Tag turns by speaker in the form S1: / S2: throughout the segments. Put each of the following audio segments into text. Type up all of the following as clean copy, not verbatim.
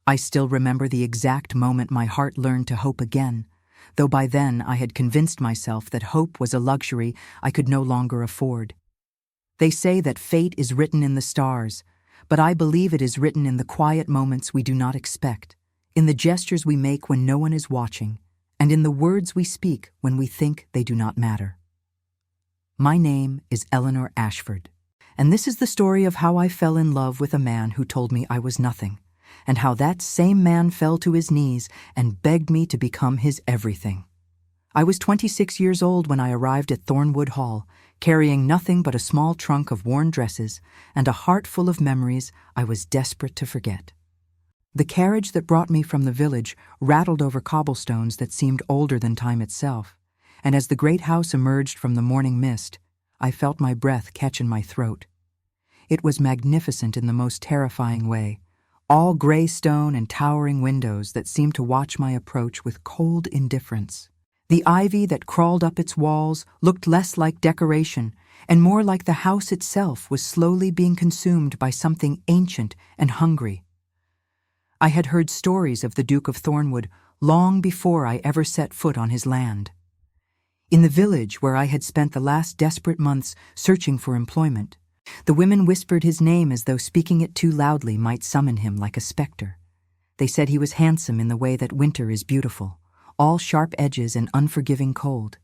S1: I still remember the exact moment my heart learned to hope again, though by then I had convinced myself that hope was a luxury I could no longer afford. They say that fate is written in the stars, but I believe it is written in the quiet moments we do not expect, in the gestures we make when no one is watching, and in the words we speak when we think they do not matter. My name is Eleanor Ashford, and this is the story of how I fell in love with a man who told me I was nothing, and how that same man fell to his knees and begged me to become his everything. I was 26 years old when I arrived at Thornwood Hall, carrying nothing but a small trunk of worn dresses and a heart full of memories I was desperate to forget. The carriage that brought me from the village rattled over cobblestones that seemed older than time itself, and as the great house emerged from the morning mist, I felt my breath catch in my throat. It was magnificent in the most terrifying way, all gray stone and towering windows that seemed to watch my approach with cold indifference. The ivy that crawled up its walls looked less like decoration and more like the house itself was slowly being consumed by something ancient and hungry. I had heard stories of the Duke of Thornwood long before I ever set foot on his land. In the village where I had spent the last desperate months searching for employment, the women whispered his name as though speaking it too loudly might summon him like a specter. They said he was handsome in the way that winter is beautiful, all sharp edges and unforgiving cold.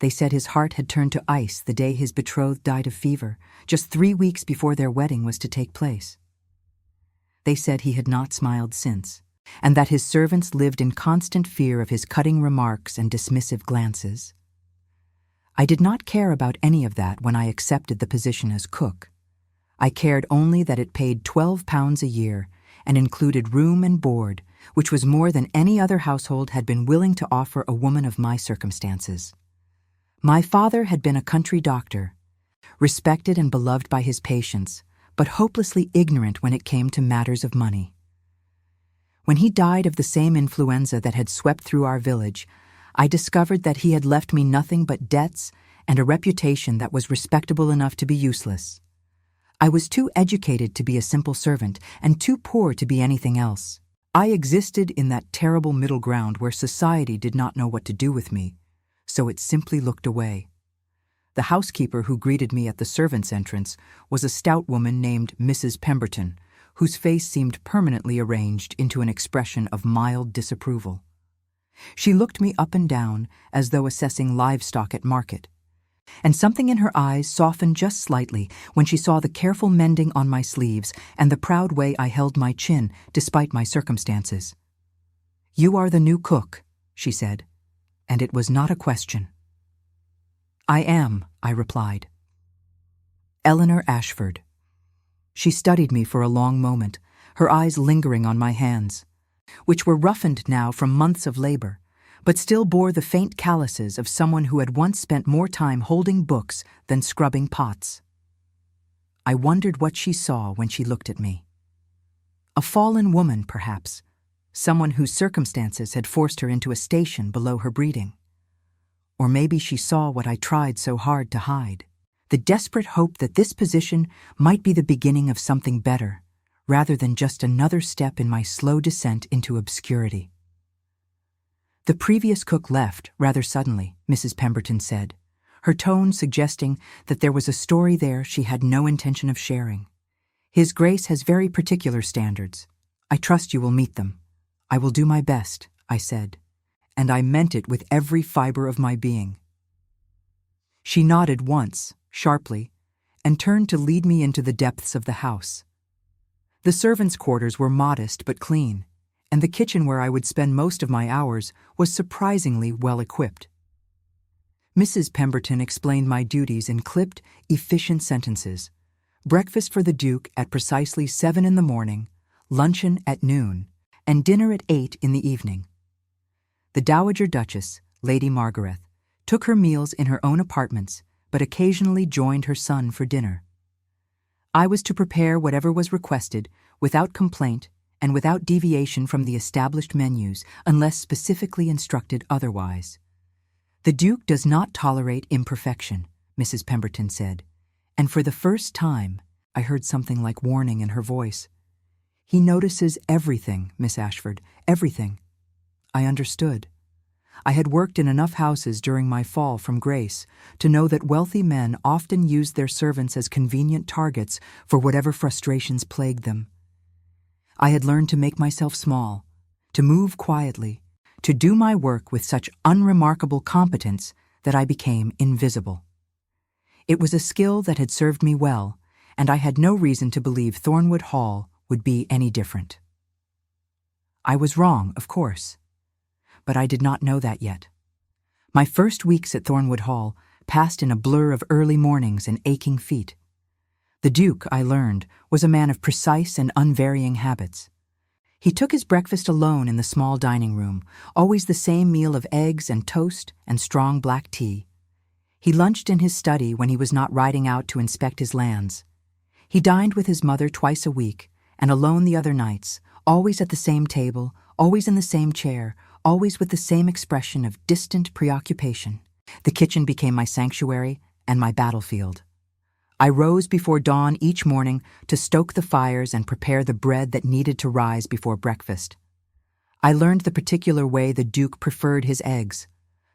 S1: They said his heart had turned to ice the day his betrothed died of fever, just 3 weeks before their wedding was to take place. They said he had not smiled since, and that his servants lived in constant fear of his cutting remarks and dismissive glances. I did not care about any of that when I accepted the position as cook. I cared only that it paid £12 a year and included room and board, which was more than any other household had been willing to offer a woman of my circumstances. My father had been a country doctor, respected and beloved by his patients, but hopelessly ignorant when it came to matters of money. When he died of the same influenza that had swept through our village, I discovered that he had left me nothing but debts and a reputation that was respectable enough to be useless. I was too educated to be a simple servant and too poor to be anything else. I existed in that terrible middle ground where society did not know what to do with me, so it simply looked away. The housekeeper who greeted me at the servants' entrance was a stout woman named Mrs. Pemberton, whose face seemed permanently arranged into an expression of mild disapproval. She looked me up and down as though assessing livestock at market, and something in her eyes softened just slightly when she saw the careful mending on my sleeves and the proud way I held my chin despite my circumstances. "You are the new cook," she said, and it was not a question. "I am," I replied. "Eleanor Ashford." She studied me for a long moment, her eyes lingering on my hands, which were roughened now from months of labor, but still bore the faint calluses of someone who had once spent more time holding books than scrubbing pots. I wondered what she saw when she looked at me. A fallen woman, perhaps, someone whose circumstances had forced her into a station below her breeding. Or maybe she saw what I tried so hard to hide, the desperate hope that this position might be the beginning of something better, rather than just another step in my slow descent into obscurity. "The previous cook left rather suddenly," Mrs. Pemberton said, her tone suggesting that there was a story there she had no intention of sharing. "His Grace has very particular standards. I trust you will meet them." "I will do my best," I said, and I meant it with every fiber of my being. She nodded once, sharply, and turned to lead me into the depths of the house. The servants' quarters were modest but clean, and the kitchen where I would spend most of my hours was surprisingly well equipped. Mrs. Pemberton explained my duties in clipped, efficient sentences. Breakfast for the Duke at precisely 7 in the morning, luncheon at noon, and dinner at 8 in the evening. The Dowager Duchess, Lady Margaret, took her meals in her own apartments, but occasionally joined her son for dinner. I was to prepare whatever was requested, without complaint and without deviation from the established menus, unless specifically instructed otherwise. "The Duke does not tolerate imperfection," Mrs. Pemberton said, and for the first time I heard something like warning in her voice. He notices everything, Miss Ashford, everything. I understood. I had worked in enough houses during my fall from grace to know that wealthy men often used their servants as convenient targets for whatever frustrations plagued them. I had learned to make myself small, to move quietly, to do my work with such unremarkable competence that I became invisible. It was a skill that had served me well, and I had no reason to believe Thornwood Hall would be any different. I was wrong, of course, but I did not know that yet. My first weeks at Thornwood Hall passed in a blur of early mornings and aching feet. The Duke, I learned, was a man of precise and unvarying habits. He took his breakfast alone in the small dining room, always the same meal of eggs and toast and strong black tea. He lunched in his study when he was not riding out to inspect his lands. He dined with his mother twice a week, and alone the other nights, always at the same table, always in the same chair, always with the same expression of distant preoccupation. The kitchen became my sanctuary and my battlefield. I rose before dawn each morning to stoke the fires and prepare the bread that needed to rise before breakfast. I learned the particular way the Duke preferred his eggs,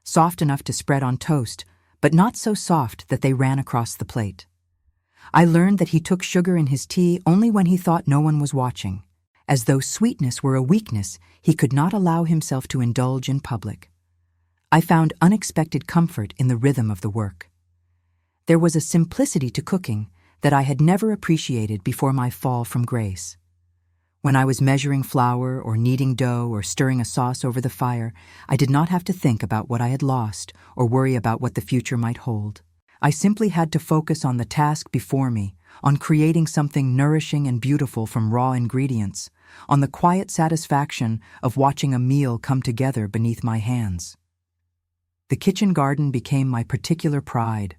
S1: soft enough to spread on toast, but not so soft that they ran across the plate. I learned that he took sugar in his tea only when he thought no one was watching. As though sweetness were a weakness, he could not allow himself to indulge in public. I found unexpected comfort in the rhythm of the work. There was a simplicity to cooking that I had never appreciated before my fall from grace. When I was measuring flour or kneading dough or stirring a sauce over the fire, I did not have to think about what I had lost or worry about what the future might hold. I simply had to focus on the task before me, on creating something nourishing and beautiful from raw ingredients, on the quiet satisfaction of watching a meal come together beneath my hands. The kitchen garden became my particular pride.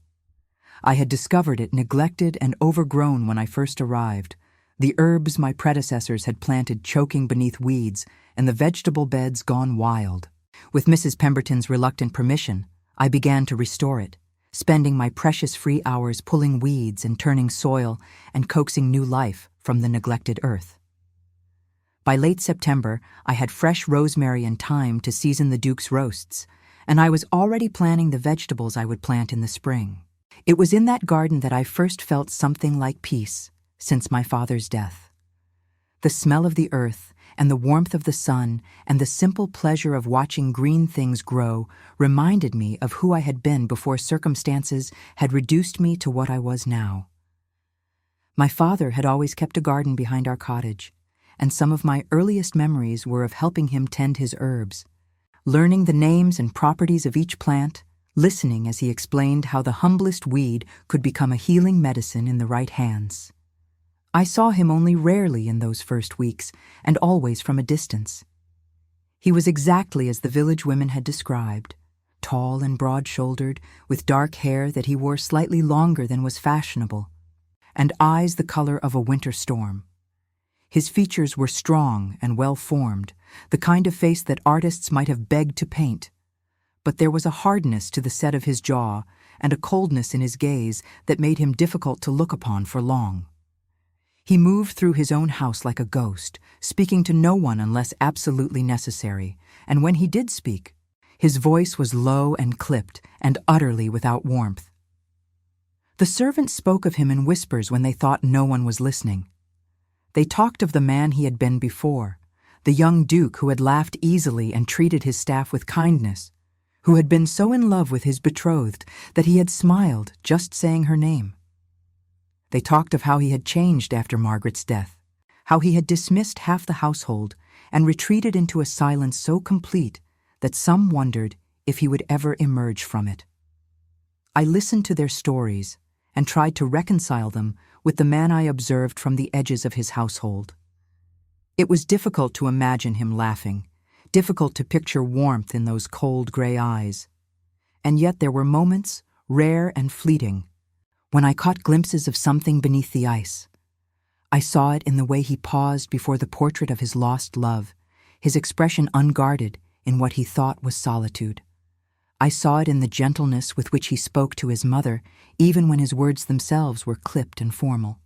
S1: I had discovered it neglected and overgrown when I first arrived, the herbs my predecessors had planted choking beneath weeds, and the vegetable beds gone wild. With Mrs. Pemberton's reluctant permission, I began to restore it, spending my precious free hours pulling weeds and turning soil and coaxing new life from the neglected earth. By late September, I had fresh rosemary and thyme to season the Duke's roasts, and I was already planning the vegetables I would plant in the spring. It was in that garden that I first felt something like peace since my father's death. The smell of the earth and the warmth of the sun and the simple pleasure of watching green things grow reminded me of who I had been before circumstances had reduced me to what I was now. My father had always kept a garden behind our cottage, and some of my earliest memories were of helping him tend his herbs, learning the names and properties of each plant, listening as he explained how the humblest weed could become a healing medicine in the right hands. I saw him only rarely in those first weeks, and always from a distance. He was exactly as the village women had described, tall and broad-shouldered, with dark hair that he wore slightly longer than was fashionable, and eyes the color of a winter storm. His features were strong and well-formed, the kind of face that artists might have begged to paint, but there was a hardness to the set of his jaw and a coldness in his gaze that made him difficult to look upon for long. He moved through his own house like a ghost, speaking to no one unless absolutely necessary, and when he did speak, his voice was low and clipped and utterly without warmth. The servants spoke of him in whispers when they thought no one was listening. They talked of the man he had been before, the young Duke who had laughed easily and treated his staff with kindness, who had been so in love with his betrothed that he had smiled just saying her name. They talked of how he had changed after Margaret's death, how he had dismissed half the household and retreated into a silence so complete that some wondered if he would ever emerge from it. I listened to their stories and tried to reconcile them with the man I observed from the edges of his household. It was difficult to imagine him laughing, difficult to picture warmth in those cold gray eyes. And yet there were moments, rare and fleeting, when I caught glimpses of something beneath the ice. I saw it in the way he paused before the portrait of his lost love, his expression unguarded in what he thought was solitude. I saw it in the gentleness with which he spoke to his mother, even when his words themselves were clipped and formal.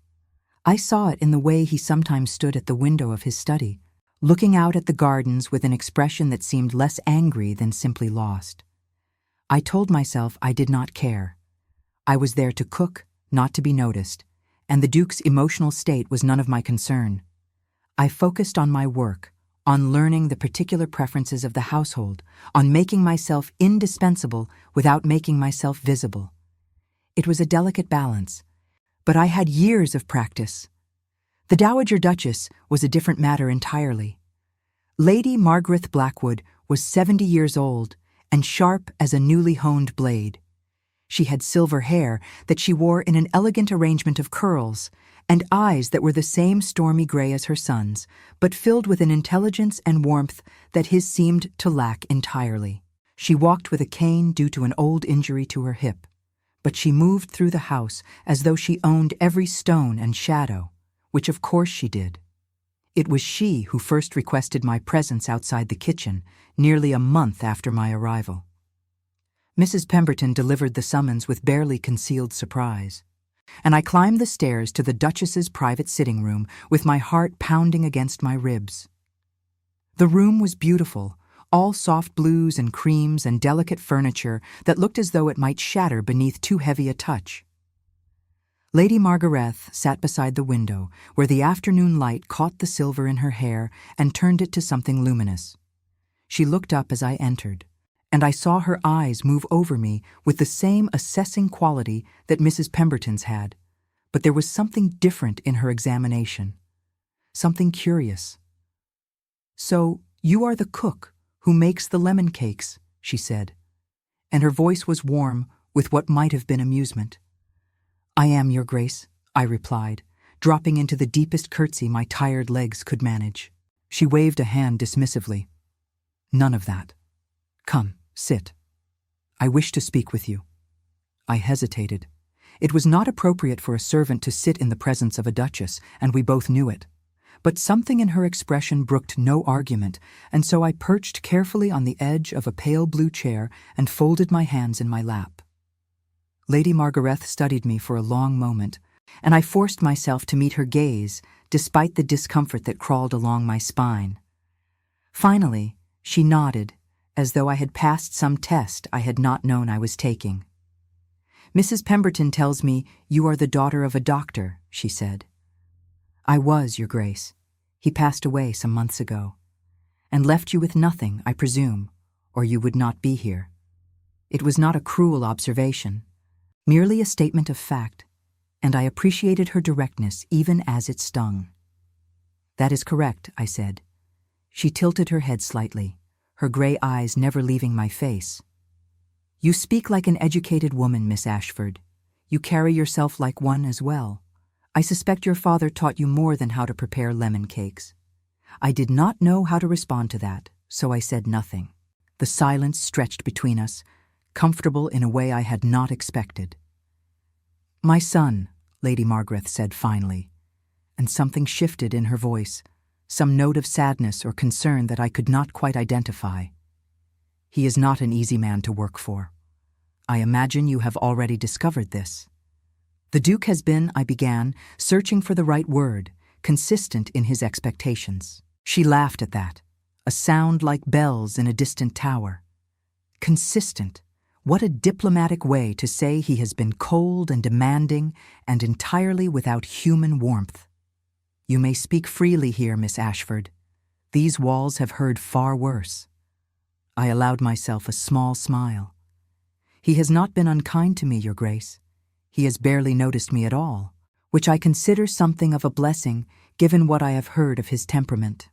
S1: I saw it in the way he sometimes stood at the window of his study, looking out at the gardens with an expression that seemed less angry than simply lost. I told myself I did not care. I was there to cook, not to be noticed, and the Duke's emotional state was none of my concern. I focused on my work, on learning the particular preferences of the household, on making myself indispensable without making myself visible. It was a delicate balance, but I had years of practice. The Dowager Duchess was a different matter entirely. Lady Margaret Blackwood was 70 years old and sharp as a newly honed blade. She had silver hair that she wore in an elegant arrangement of curls, and eyes that were the same stormy gray as her son's, but filled with an intelligence and warmth that his seemed to lack entirely. She walked with a cane due to an old injury to her hip, but she moved through the house as though she owned every stone and shadow, which of course she did. It was she who first requested my presence outside the kitchen, nearly a month after my arrival. Mrs. Pemberton delivered the summons with barely concealed surprise, and I climbed the stairs to the Duchess's private sitting room with my heart pounding against my ribs. The room was beautiful, all soft blues and creams and delicate furniture that looked as though it might shatter beneath too heavy a touch. Lady Margarethe sat beside the window, where the afternoon light caught the silver in her hair and turned it to something luminous. She looked up as I entered, and I saw her eyes move over me with the same assessing quality that Mrs. Pemberton's had, but there was something different in her examination, something curious. "So, you are the cook who makes the lemon cakes," she said, and her voice was warm with what might have been amusement. "I am, Your Grace," I replied, dropping into the deepest curtsy my tired legs could manage. She waved a hand dismissively. "None of that. Come, sit. I wish to speak with you." I hesitated. It was not appropriate for a servant to sit in the presence of a duchess, and we both knew it. But something in her expression brooked no argument, and so I perched carefully on the edge of a pale blue chair and folded my hands in my lap. Lady Margarethe studied me for a long moment, and I forced myself to meet her gaze, despite the discomfort that crawled along my spine. Finally, she nodded, as though I had passed some test I had not known I was taking. "Mrs. Pemberton tells me you are the daughter of a doctor," she said. "I was, Your Grace. He passed away some months ago, and left you with nothing, I presume, or you would not be here. It was not a cruel observation, merely a statement of fact, and I appreciated her directness even as it stung." "That is correct," I said. She tilted her head slightly, her gray eyes never leaving my face. "You speak like an educated woman, Miss Ashford. You carry yourself like one as well. I suspect your father taught you more than how to prepare lemon cakes." I did not know how to respond to that, so I said nothing. The silence stretched between us, comfortable in a way I had not expected. "My son," Lady Margarethe said finally, and something shifted in her voice, some note of sadness or concern that I could not quite identify. "He is not an easy man to work for. I imagine you have already discovered this." "The Duke has been," I began, searching for the right word, consistent in his expectations. She laughed at that, a sound like bells in a distant tower. "Consistent. What a diplomatic way to say he has been cold and demanding and entirely without human warmth. You may speak freely here, Miss Ashford. These walls have heard far worse." I allowed myself a small smile. "He has not been unkind to me, Your Grace. He has barely noticed me at all, which I consider something of a blessing given what I have heard of his temperament."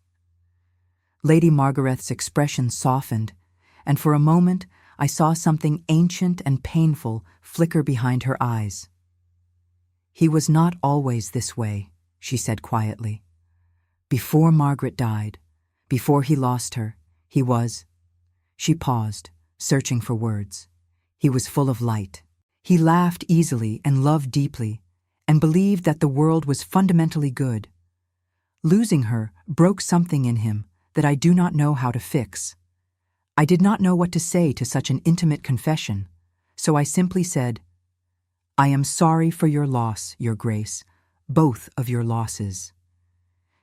S1: Lady Margarethe's expression softened, and for a moment I saw something ancient and painful flicker behind her eyes. "He was not always this way," she said quietly. "Before Margaret died, before he lost her, he was—" She paused, searching for words. "He was full of light. He laughed easily and loved deeply, and believed that the world was fundamentally good. Losing her broke something in him that I do not know how to fix. I did not know what to say to such an intimate confession, so I simply said, 'I am sorry for your loss, Your Grace, both of your losses."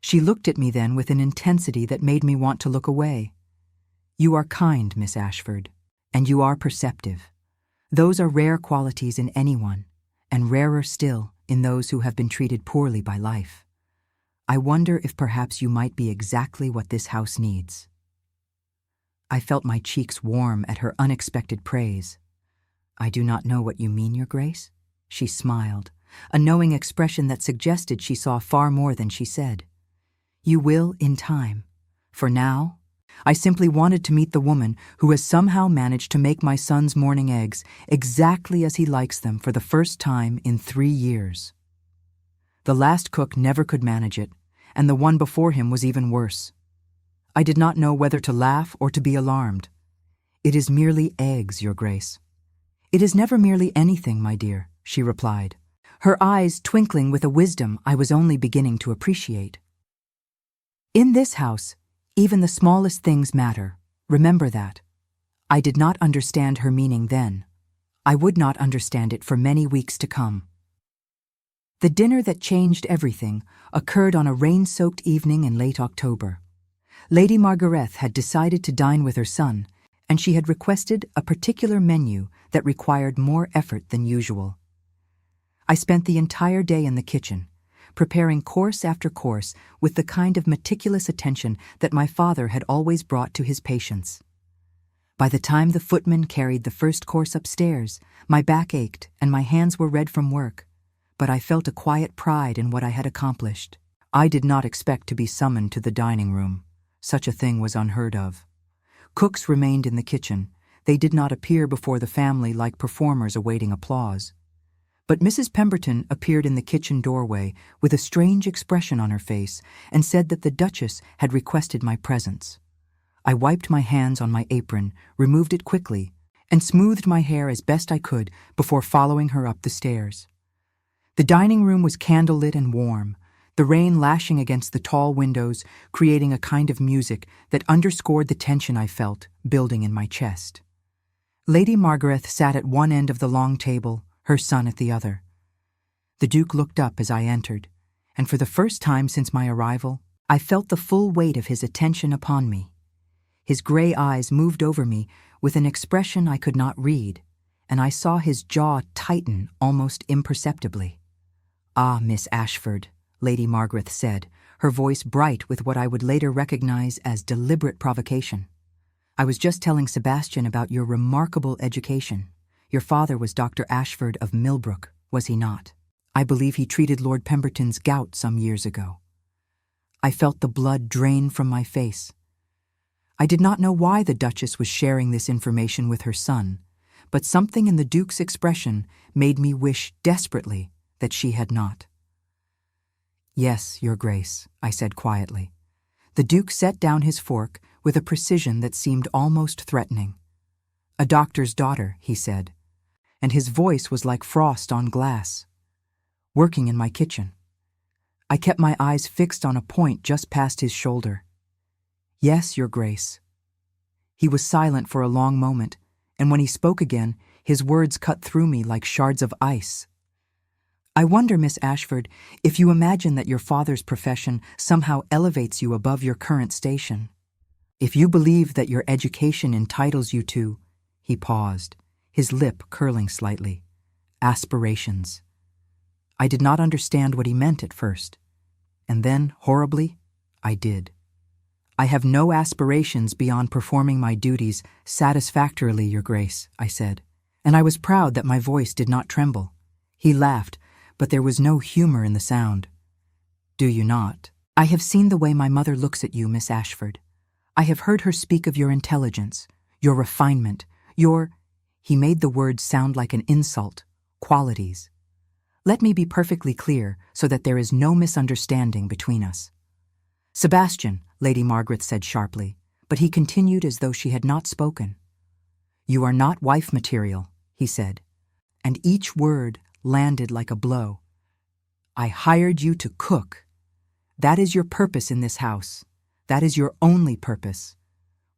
S1: She looked at me then with an intensity that made me want to look away. "You are kind, Miss Ashford, and you are perceptive. Those are rare qualities in anyone, and rarer still in those who have been treated poorly by life. I wonder if perhaps you might be exactly what this house needs." I felt my cheeks warm at her unexpected praise. "I do not know what you mean, Your Grace." She smiled, a knowing expression that suggested she saw far more than she said. "You will in time. For now, I simply wanted to meet the woman who has somehow managed to make my son's morning eggs exactly as he likes them for the first time in 3 years. The last cook never could manage it, and the one before him was even worse. I did not know whether to laugh or to be alarmed. "It is merely eggs, Your Grace." "It is never merely anything, my dear," she replied, her eyes twinkling with a wisdom I was only beginning to appreciate. "In this house, even the smallest things matter. Remember that." I did not understand her meaning then. I would not understand it for many weeks to come. The dinner that changed everything occurred on a rain-soaked evening in late October. Lady Margaret had decided to dine with her son, and she had requested a particular menu that required more effort than usual. I spent the entire day in the kitchen, preparing course after course with the kind of meticulous attention that my father had always brought to his patients. By the time the footman carried the first course upstairs, my back ached and my hands were red from work, but I felt a quiet pride in what I had accomplished. I did not expect to be summoned to the dining room. Such a thing was unheard of. Cooks remained in the kitchen. They did not appear before the family like performers awaiting applause. But Mrs. Pemberton appeared in the kitchen doorway with a strange expression on her face and said that the Duchess had requested my presence. I wiped my hands on my apron, removed it quickly, and smoothed my hair as best I could before following her up the stairs. The dining room was candlelit and warm, the rain lashing against the tall windows, creating a kind of music that underscored the tension I felt building in my chest. Lady Margaret sat at one end of the long table, her son at the other. The Duke looked up as I entered, and for the first time since my arrival, I felt the full weight of his attention upon me. His gray eyes moved over me with an expression I could not read, and I saw his jaw tighten almost imperceptibly. "Ah, Miss Ashford," Lady Margaret said, her voice bright with what I would later recognize as deliberate provocation. "I was just telling Sebastian about your remarkable education. Your father was Dr. Ashford of Millbrook, was he not? I believe he treated Lord Pemberton's gout some years ago." I felt the blood drain from my face. I did not know why the Duchess was sharing this information with her son, but something in the Duke's expression made me wish desperately that she had not. "Yes, Your Grace," I said quietly. The Duke set down his fork with a precision that seemed almost threatening. "A doctor's daughter," he said, and his voice was like frost on glass. "Working in my kitchen." I kept my eyes fixed on a point just past his shoulder. "Yes, Your Grace." He was silent for a long moment, and when he spoke again, his words cut through me like shards of ice. "I wonder, Miss Ashford, if you imagine that your father's profession somehow elevates you above your current station. If you believe that your education entitles you to—" He paused, his lip curling slightly. "Aspirations." I did not understand what he meant at first, and then, horribly, I did. "I have no aspirations beyond performing my duties satisfactorily, Your Grace," I said, and I was proud that my voice did not tremble. He laughed, but there was no humor in the sound. "Do you not? I have seen the way my mother looks at you, Miss Ashford. I have heard her speak of your intelligence, your refinement, your—" he made the words sound like an insult, "qualities. Let me be perfectly clear so that there is no misunderstanding between us." "Sebastian," Lady Margaret said sharply, but he continued as though she had not spoken. "You are not wife material," he said, and each word landed like a blow. "I hired you to cook. That is your purpose in this house. That is your only purpose.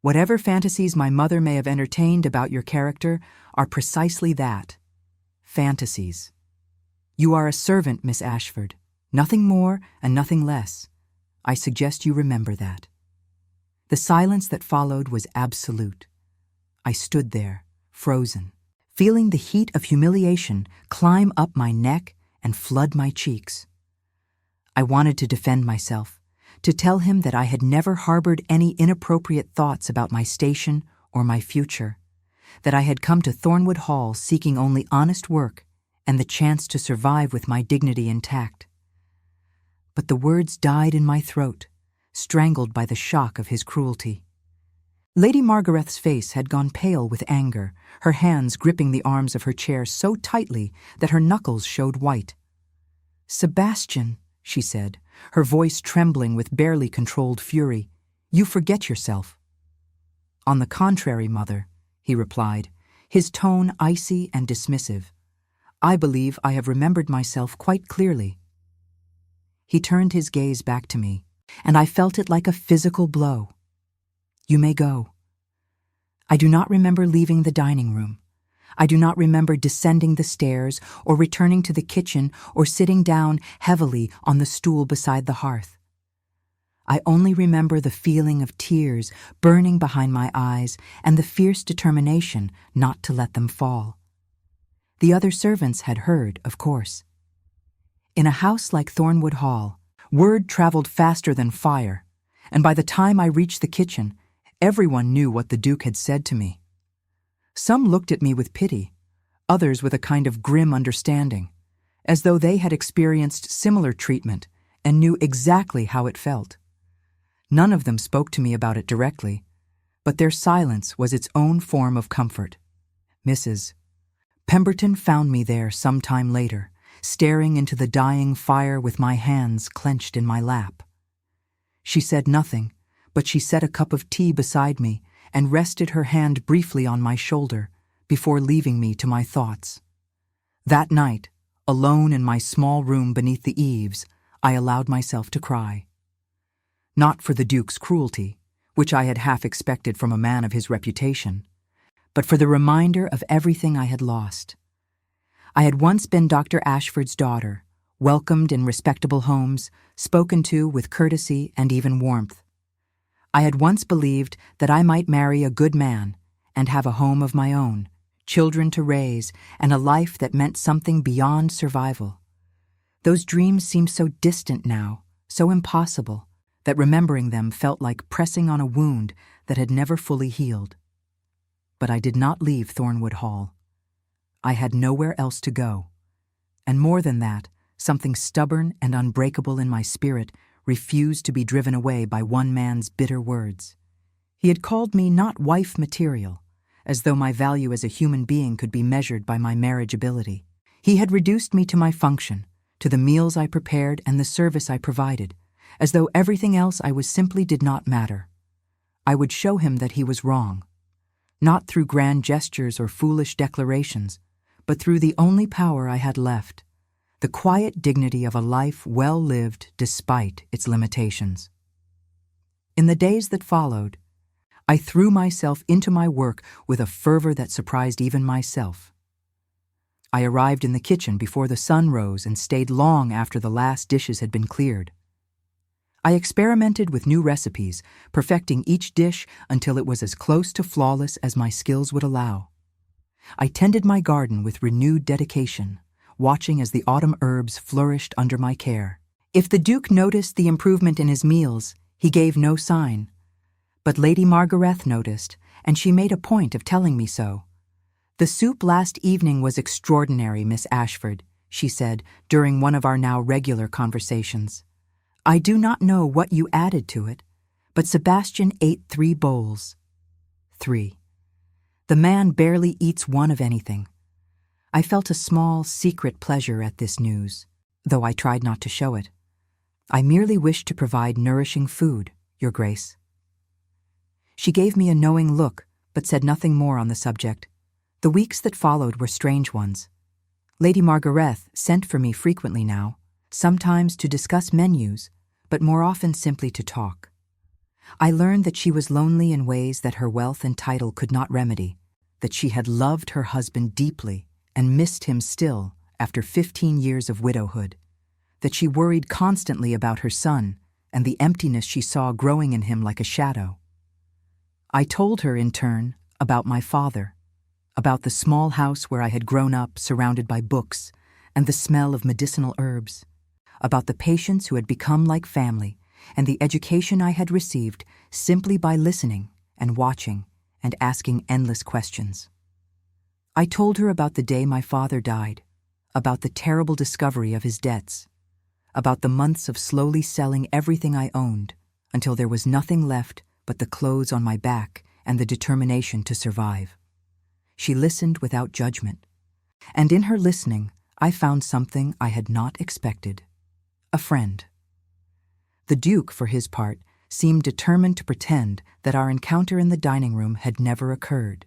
S1: Whatever fantasies my mother may have entertained about your character are precisely that. Fantasies. You are a servant, Miss Ashford, Nothing more and nothing less. I suggest you remember that. The silence that followed was absolute. I stood there, frozen, feeling the heat of humiliation climb up my neck and flood my cheeks. I wanted to defend myself, to tell him that I had never harbored any inappropriate thoughts about my station or my future, that I had come to Thornwood Hall seeking only honest work and the chance to survive with my dignity intact. But the words died in my throat, strangled by the shock of his cruelty. Lady Margareth's face had gone pale with anger, her hands gripping the arms of her chair so tightly that her knuckles showed white. "Sebastian," she said, her voice trembling with barely controlled fury, "you forget yourself." "On the contrary, Mother," he replied, his tone icy and dismissive. "I believe I have remembered myself quite clearly." He turned his gaze back to me, and I felt it like a physical blow. "You may go." I do not remember leaving the dining room. I do not remember descending the stairs or returning to the kitchen or sitting down heavily on the stool beside the hearth. I only remember the feeling of tears burning behind my eyes and the fierce determination not to let them fall. The other servants had heard, of course. In a house like Thornwood Hall, word traveled faster than fire, and by the time I reached the kitchen, everyone knew what the Duke had said to me. Some looked at me with pity, others with a kind of grim understanding, as though they had experienced similar treatment and knew exactly how it felt. None of them spoke to me about it directly, but their silence was its own form of comfort. Mrs. Pemberton found me there some time later, staring into the dying fire with my hands clenched in my lap. She said nothing, but she set a cup of tea beside me and rested her hand briefly on my shoulder before leaving me to my thoughts. That night, alone in my small room beneath the eaves, I allowed myself to cry. Not for the Duke's cruelty, which I had half expected from a man of his reputation, but for the reminder of everything I had lost. I had once been Dr. Ashford's daughter, welcomed in respectable homes, spoken to with courtesy and even warmth. I had once believed that I might marry a good man and have a home of my own, children to raise, and a life that meant something beyond survival. Those dreams seemed so distant now, so impossible, that remembering them felt like pressing on a wound that had never fully healed. But I did not leave Thornwood Hall. I had nowhere else to go. And more than that, something stubborn and unbreakable in my spirit refused to be driven away by one man's bitter words. He had called me not wife material, as though my value as a human being could be measured by my marriageability. He had reduced me to my function, to the meals I prepared and the service I provided, as though everything else I was simply did not matter. I would show him that he was wrong, not through grand gestures or foolish declarations, but through the only power I had left, the quiet dignity of a life well lived despite its limitations. In the days that followed, I threw myself into my work with a fervor that surprised even myself. I arrived in the kitchen before the sun rose and stayed long after the last dishes had been cleared. I experimented with new recipes, perfecting each dish until it was as close to flawless as my skills would allow. I tended my garden with renewed dedication, watching as the autumn herbs flourished under my care. If the Duke noticed the improvement in his meals, he gave no sign. But Lady Margareth noticed, and she made a point of telling me so. "The soup last evening was extraordinary, Miss Ashford," she said during one of our now regular conversations. "I do not know what you added to it, but Sebastian ate 3 bowls. 3. The man barely eats one of anything." I felt a small, secret pleasure at this news, though I tried not to show it. "I merely wished to provide nourishing food, Your Grace." She gave me a knowing look, but said nothing more on the subject. The weeks that followed were strange ones. Lady Margareth sent for me frequently now, sometimes to discuss menus, but more often simply to talk. I learned that she was lonely in ways that her wealth and title could not remedy, that she had loved her husband deeply and missed him still after 15 years of widowhood, that she worried constantly about her son and the emptiness she saw growing in him like a shadow. I told her, in turn, about my father, about the small house where I had grown up surrounded by books and the smell of medicinal herbs, about the patients who had become like family and the education I had received simply by listening and watching and asking endless questions. I told her about the day my father died, about the terrible discovery of his debts, about the months of slowly selling everything I owned until there was nothing left but the clothes on my back and the determination to survive. She listened without judgment, and in her listening, I found something I had not expected: a friend. The Duke, for his part, seemed determined to pretend that our encounter in the dining room had never occurred.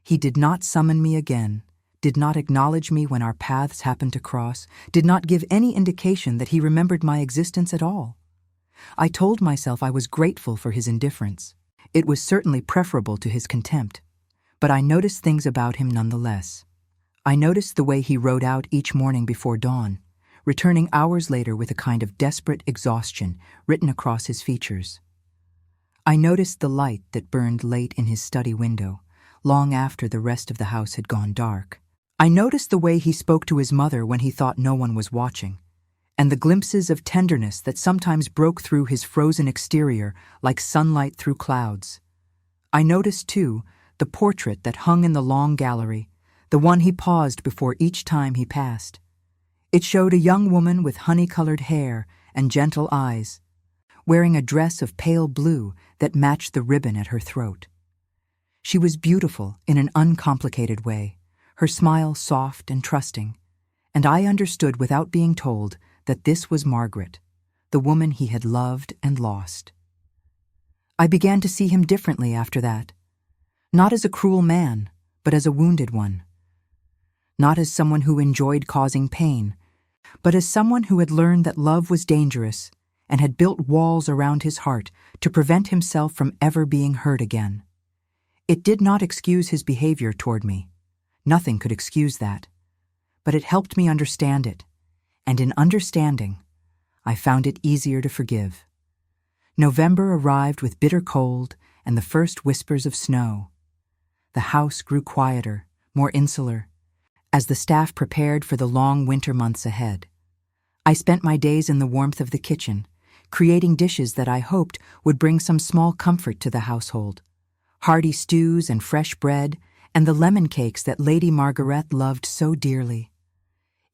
S1: He did not summon me again, did not acknowledge me when our paths happened to cross, did not give any indication that he remembered my existence at all. I told myself I was grateful for his indifference. It was certainly preferable to his contempt, but I noticed things about him nonetheless. I noticed the way he rode out each morning before dawn, returning hours later with a kind of desperate exhaustion written across his features. I noticed the light that burned late in his study window, long after the rest of the house had gone dark. I noticed the way he spoke to his mother when he thought no one was watching, and the glimpses of tenderness that sometimes broke through his frozen exterior like sunlight through clouds. I noticed, too, the portrait that hung in the long gallery, the one he paused before each time he passed. It showed a young woman with honey-colored hair and gentle eyes, wearing a dress of pale blue that matched the ribbon at her throat. She was beautiful in an uncomplicated way, her smile soft and trusting, and I understood without being told that this was Margaret, the woman he had loved and lost. I began to see him differently after that, not as a cruel man, but as a wounded one. Not as someone who enjoyed causing pain, but as someone who had learned that love was dangerous and had built walls around his heart to prevent himself from ever being hurt again. It did not excuse his behavior toward me. Nothing could excuse that. But it helped me understand it, and in understanding, I found it easier to forgive. November arrived with bitter cold and the first whispers of snow. The house grew quieter, more insular, as the staff prepared for the long winter months ahead. I spent my days in the warmth of the kitchen, creating dishes that I hoped would bring some small comfort to the household: hearty stews and fresh bread, and the lemon cakes that Lady Margaret loved so dearly.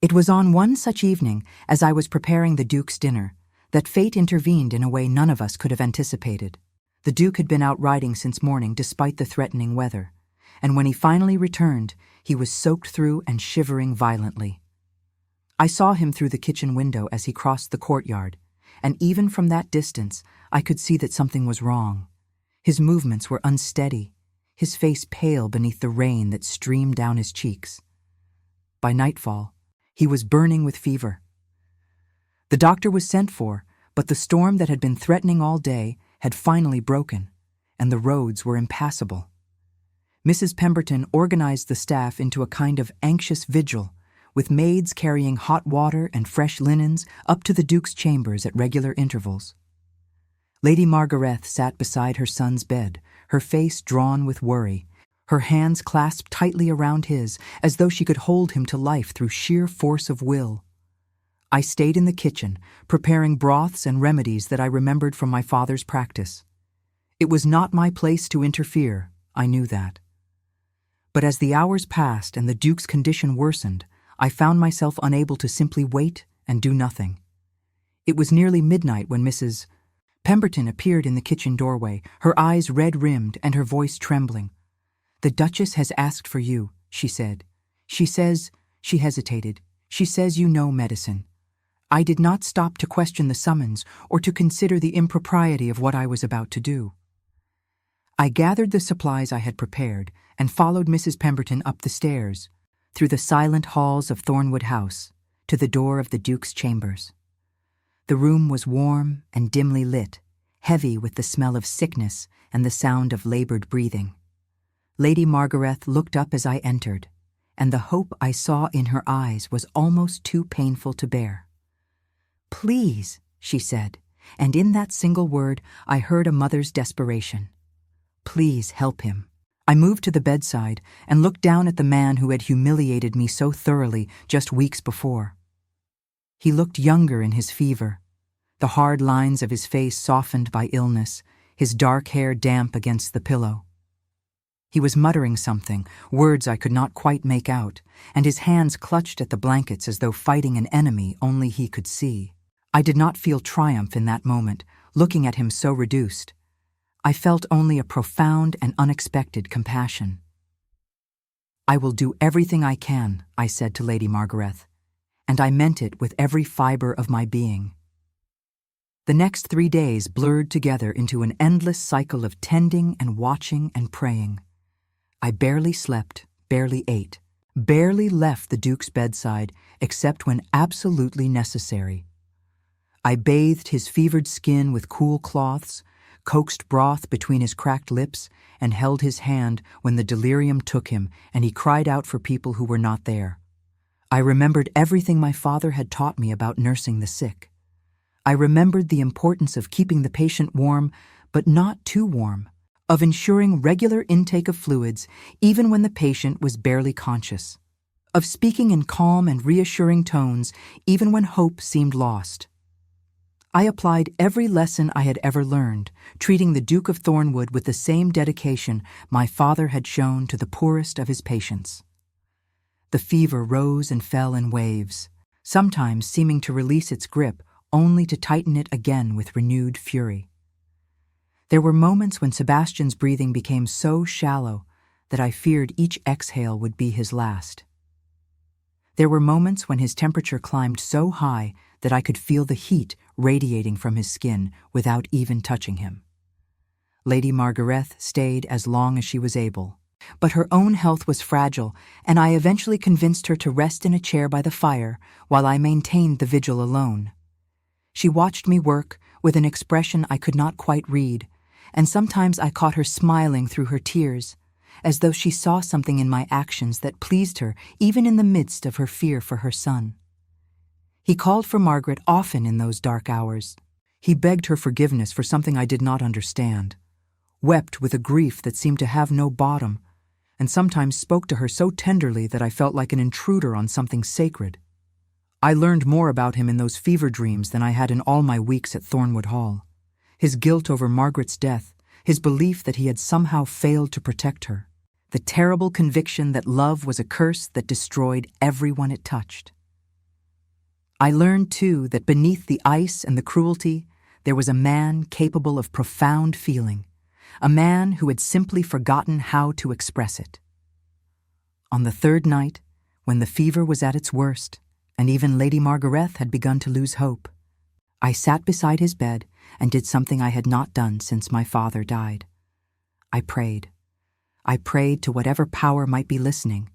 S1: It was on one such evening, as I was preparing the Duke's dinner, that fate intervened in a way none of us could have anticipated. The Duke had been out riding since morning despite the threatening weather, and when he finally returned, he was soaked through and shivering violently. I saw him through the kitchen window as he crossed the courtyard, and even from that distance, I could see that something was wrong. His movements were unsteady, his face pale beneath the rain that streamed down his cheeks. By nightfall, he was burning with fever. The doctor was sent for, but the storm that had been threatening all day had finally broken, and the roads were impassable. Mrs. Pemberton organized the staff into a kind of anxious vigil, with maids carrying hot water and fresh linens up to the Duke's chambers at regular intervals. Lady Margaret sat beside her son's bed, her face drawn with worry, her hands clasped tightly around his, as though she could hold him to life through sheer force of will. I stayed in the kitchen, preparing broths and remedies that I remembered from my father's practice. It was not my place to interfere, I knew that. But as the hours passed and the Duke's condition worsened, I found myself unable to simply wait and do nothing. It was nearly midnight when Mrs. Pemberton appeared in the kitchen doorway, her eyes red-rimmed and her voice trembling. "The Duchess has asked for you," she said. "She says," she hesitated, "she says you know medicine." I did not stop to question the summons or to consider the impropriety of what I was about to do. I gathered the supplies I had prepared and followed Mrs. Pemberton up the stairs, through the silent halls of Thornwood House, to the door of the Duke's chambers. The room was warm and dimly lit, heavy with the smell of sickness and the sound of labored breathing. Lady Margaret looked up as I entered, and the hope I saw in her eyes was almost too painful to bear. "Please," she said, and in that single word I heard a mother's desperation. "Please help him." I moved to the bedside and looked down at the man who had humiliated me so thoroughly just weeks before. He looked younger in his fever, the hard lines of his face softened by illness, his dark hair damp against the pillow. He was muttering something, words I could not quite make out, and his hands clutched at the blankets as though fighting an enemy only he could see. I did not feel triumph in that moment, looking at him so reduced. I felt only a profound and unexpected compassion. "I will do everything I can," I said to Lady Margaret, and I meant it with every fiber of my being. The next 3 days blurred together into an endless cycle of tending and watching and praying. I barely slept, barely ate, barely left the Duke's bedside except when absolutely necessary. I bathed his fevered skin with cool cloths, coaxed broth between his cracked lips, and held his hand when the delirium took him and he cried out for people who were not there. I remembered everything my father had taught me about nursing the sick. I remembered the importance of keeping the patient warm, but not too warm, of ensuring regular intake of fluids even when the patient was barely conscious, of speaking in calm and reassuring tones even when hope seemed lost. I applied every lesson I had ever learned, treating the Duke of Thornwood with the same dedication my father had shown to the poorest of his patients. The fever rose and fell in waves, sometimes seeming to release its grip only to tighten it again with renewed fury. There were moments when Sebastian's breathing became so shallow that I feared each exhale would be his last. There were moments when his temperature climbed so high that I could feel the heat radiating from his skin without even touching him. Lady Margaret stayed as long as she was able, but her own health was fragile, and I eventually convinced her to rest in a chair by the fire while I maintained the vigil alone. She watched me work with an expression I could not quite read, and sometimes I caught her smiling through her tears, as though she saw something in my actions that pleased her even in the midst of her fear for her son. He called for Margaret often in those dark hours. He begged her forgiveness for something I did not understand, wept with a grief that seemed to have no bottom, and sometimes spoke to her so tenderly that I felt like an intruder on something sacred. I learned more about him in those fever dreams than I had in all my weeks at Thornwood Hall. His guilt over Margaret's death, his belief that he had somehow failed to protect her, the terrible conviction that love was a curse that destroyed everyone it touched. I learned, too, that beneath the ice and the cruelty, there was a man capable of profound feeling, a man who had simply forgotten how to express it. On the third night, when the fever was at its worst, and even Lady Margaret had begun to lose hope, I sat beside his bed and did something I had not done since my father died. I prayed. I prayed to whatever power might be listening,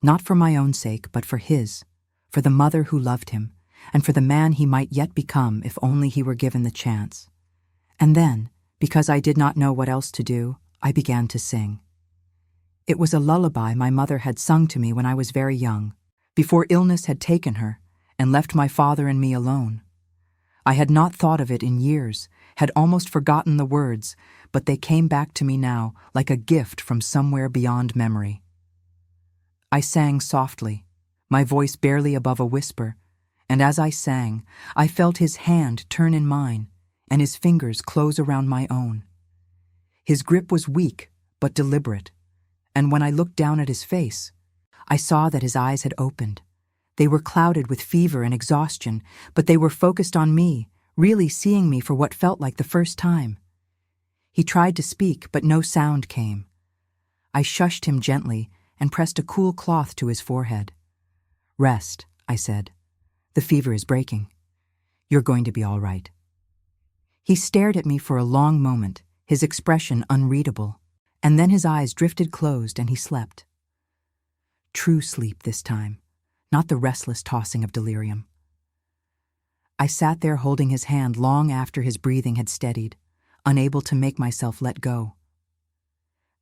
S1: not for my own sake, but for his, for the mother who loved him, and for the man he might yet become if only he were given the chance. And then, because I did not know what else to do, I began to sing. It was a lullaby my mother had sung to me when I was very young, before illness had taken her and left my father and me alone. I had not thought of it in years, had almost forgotten the words, but they came back to me now like a gift from somewhere beyond memory. I sang softly, my voice barely above a whisper, and as I sang, I felt his hand turn in mine and his fingers close around my own. His grip was weak but deliberate, and when I looked down at his face, I saw that his eyes had opened. They were clouded with fever and exhaustion, but they were focused on me, really seeing me for what felt like the first time. He tried to speak, but no sound came. I shushed him gently and pressed a cool cloth to his forehead. "Rest," I said. "The fever is breaking. You're going to be all right." He stared at me for a long moment, his expression unreadable, and then his eyes drifted closed and he slept. True sleep this time, not the restless tossing of delirium. I sat there holding his hand long after his breathing had steadied, unable to make myself let go.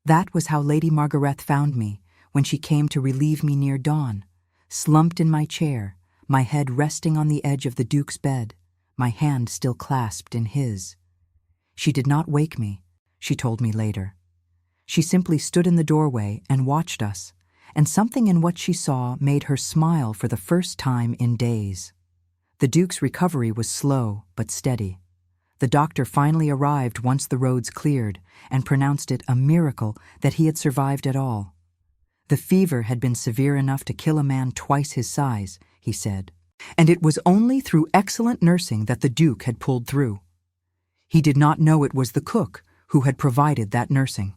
S1: That was how Lady Margaret found me when she came to relieve me near dawn, slumped in my chair, my head resting on the edge of the Duke's bed, my hand still clasped in his. She did not wake me, she told me later. She simply stood in the doorway and watched us, and something in what she saw made her smile for the first time in days. The Duke's recovery was slow but steady. The doctor finally arrived once the roads cleared and pronounced it a miracle that he had survived at all. The fever had been severe enough to kill a man twice his size, he said, and it was only through excellent nursing that the Duke had pulled through. He did not know it was the cook who had provided that nursing.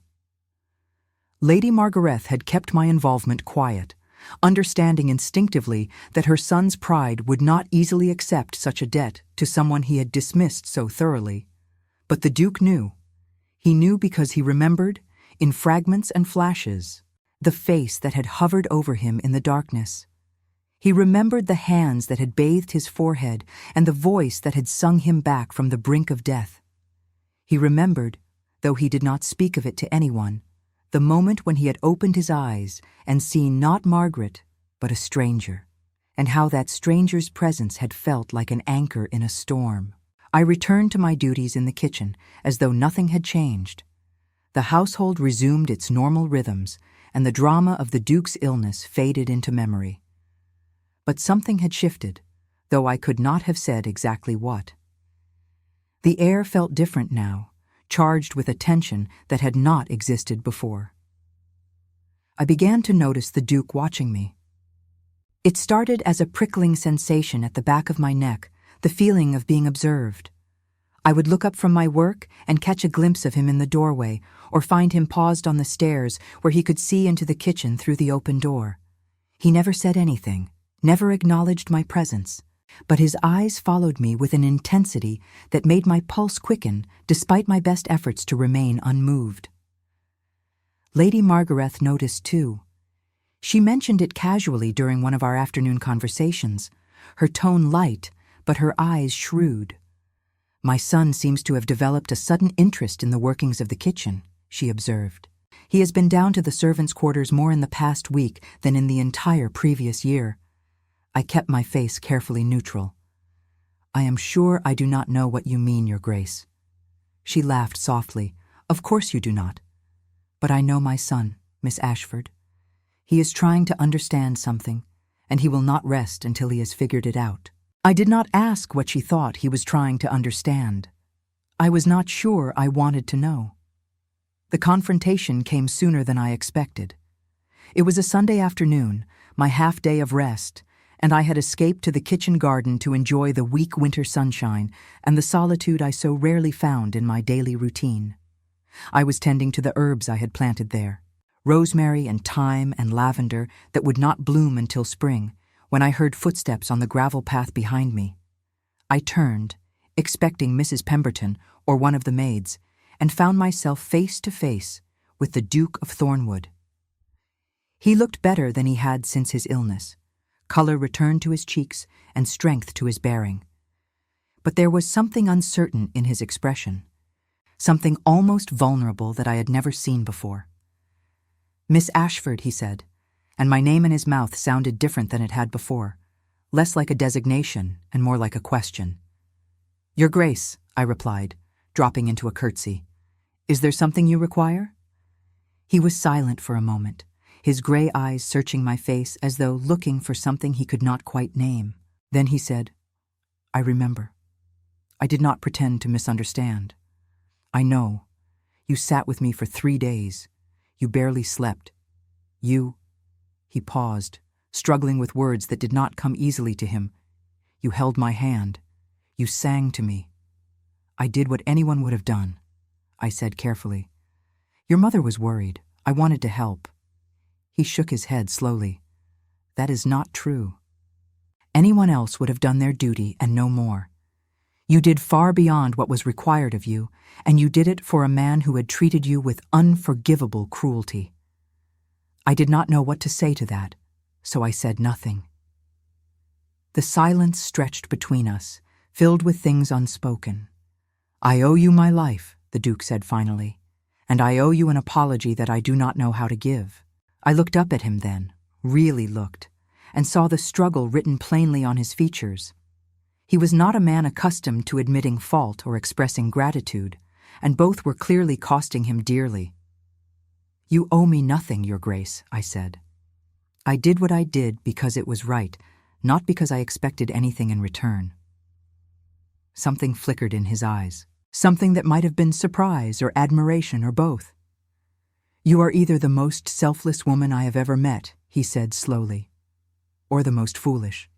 S1: Lady Margarethe had kept my involvement quiet, understanding instinctively that her son's pride would not easily accept such a debt to someone he had dismissed so thoroughly. But the Duke knew. He knew because he remembered, in fragments and flashes, the face that had hovered over him in the darkness. He remembered the hands that had bathed his forehead and the voice that had sung him back from the brink of death. He remembered, though he did not speak of it to anyone, the moment when he had opened his eyes and seen not Margaret, but a stranger, and how that stranger's presence had felt like an anchor in a storm. I returned to my duties in the kitchen as though nothing had changed. The household resumed its normal rhythms, and the drama of the Duke's illness faded into memory. But something had shifted, though I could not have said exactly what. The air felt different now, charged with a tension that had not existed before. I began to notice the Duke watching me. It started as a prickling sensation at the back of my neck, the feeling of being observed. I would look up from my work and catch a glimpse of him in the doorway, or find him paused on the stairs where he could see into the kitchen through the open door. He never said anything, never acknowledged my presence, but his eyes followed me with an intensity that made my pulse quicken despite my best efforts to remain unmoved. Lady Margarethe noticed too. She mentioned it casually during one of our afternoon conversations, her tone light, but her eyes shrewd. "My son seems to have developed a sudden interest in the workings of the kitchen," she observed. "He has been down to the servants' quarters more in the past week than in the entire previous year." I kept my face carefully neutral. "I am sure I do not know what you mean, Your Grace." She laughed softly. "Of course you do not. But I know my son, Miss Ashford. He is trying to understand something, and he will not rest until he has figured it out." I did not ask what she thought he was trying to understand. I was not sure I wanted to know. The confrontation came sooner than I expected. It was a Sunday afternoon, my half-day of rest, and I had escaped to the kitchen garden to enjoy the weak winter sunshine and the solitude I so rarely found in my daily routine. I was tending to the herbs I had planted there, rosemary and thyme and lavender that would not bloom until spring, when I heard footsteps on the gravel path behind me. I turned, expecting Mrs. Pemberton or one of the maids, and found myself face to face with the Duke of Thornwood. He looked better than he had since his illness. Color returned to his cheeks and strength to his bearing. But there was something uncertain in his expression, something almost vulnerable that I had never seen before. "Miss Ashford," he said, and my name in his mouth sounded different than it had before, less like a designation and more like a question. "Your Grace," I replied, dropping into a curtsy. "Is there something you require?" He was silent for a moment, his gray eyes searching my face as though looking for something he could not quite name. Then he said, "I remember. I did not pretend to misunderstand. I know. You sat with me for 3 days. You barely slept. You—" He paused, struggling with words that did not come easily to him. "You held my hand. You sang to me. I did what anyone would have done," I said carefully. "Your mother was worried. I wanted to help." He shook his head slowly. "That is not true. Anyone else would have done their duty and no more. You did far beyond what was required of you, and you did it for a man who had treated you with unforgivable cruelty." I did not know what to say to that, so I said nothing. The silence stretched between us, filled with things unspoken. "I owe you my life," the Duke said finally, "and I owe you an apology that I do not know how to give." I looked up at him then, really looked, and saw the struggle written plainly on his features. He was not a man accustomed to admitting fault or expressing gratitude, and both were clearly costing him dearly. "You owe me nothing, Your Grace," I said. "I did what I did because it was right, not because I expected anything in return." Something flickered in his eyes, something that might have been surprise or admiration or both. "You are either the most selfless woman I have ever met," he said slowly, "or the most foolish."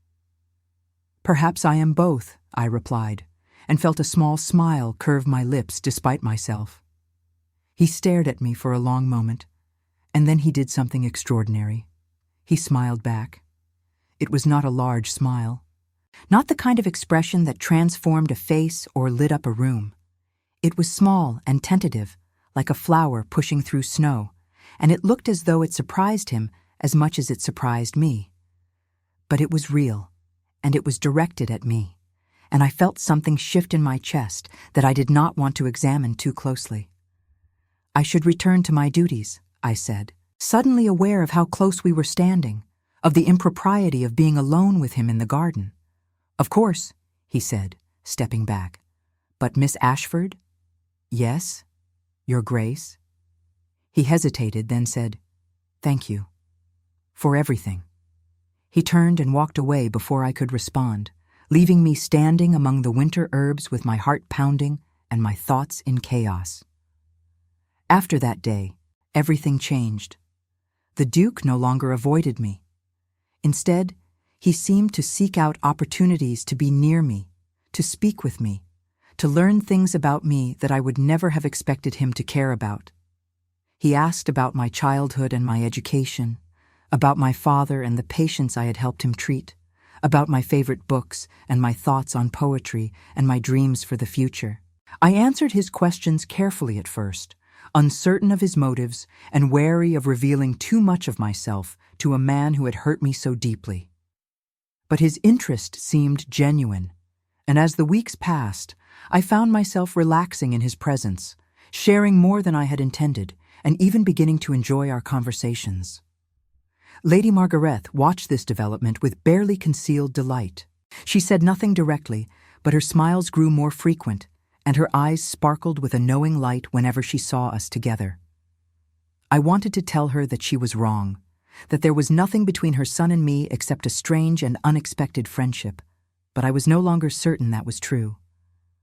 S1: "Perhaps I am both," I replied, and felt a small smile curve my lips despite myself. He stared at me for a long moment, and then he did something extraordinary. He smiled back. It was not a large smile, not the kind of expression that transformed a face or lit up a room. It was small and tentative, like a flower pushing through snow, and it looked as though it surprised him as much as it surprised me. But it was real, and it was directed at me, and I felt something shift in my chest that I did not want to examine too closely. "I should return to my duties," I said, suddenly aware of how close we were standing, of the impropriety of being alone with him in the garden. "Of course," he said, stepping back. "But Miss Ashford?" "Yes, Your Grace." He hesitated, then said, "Thank you. For everything." He turned and walked away before I could respond, leaving me standing among the winter herbs with my heart pounding and my thoughts in chaos. After that day, everything changed. The Duke no longer avoided me. Instead, he seemed to seek out opportunities to be near me, to speak with me, to learn things about me that I would never have expected him to care about. He asked about my childhood and my education, about my father and the patients I had helped him treat, about my favorite books and my thoughts on poetry and my dreams for the future. I answered his questions carefully at first, uncertain of his motives and wary of revealing too much of myself to a man who had hurt me so deeply. But his interest seemed genuine, and as the weeks passed, I found myself relaxing in his presence, sharing more than I had intended, and even beginning to enjoy our conversations. Lady Margarethe watched this development with barely concealed delight. She said nothing directly, but her smiles grew more frequent, and her eyes sparkled with a knowing light whenever she saw us together. I wanted to tell her that she was wrong, that there was nothing between her son and me except a strange and unexpected friendship, but I was no longer certain that was true.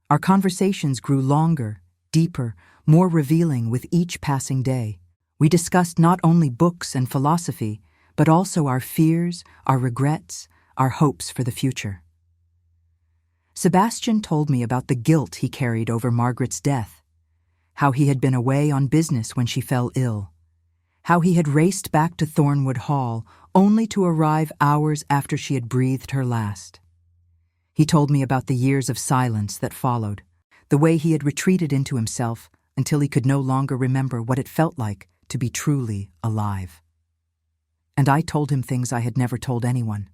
S1: Our conversations grew longer, deeper, more revealing with each passing day. We discussed not only books and philosophy, but also our fears, our regrets, our hopes for the future. Sebastian told me about the guilt he carried over Margaret's death, how he had been away on business when she fell ill, how he had raced back to Thornwood Hall only to arrive hours after she had breathed her last. He told me about the years of silence that followed, the way he had retreated into himself until he could no longer remember what it felt like to be truly alive. And I told him things I had never told anyone.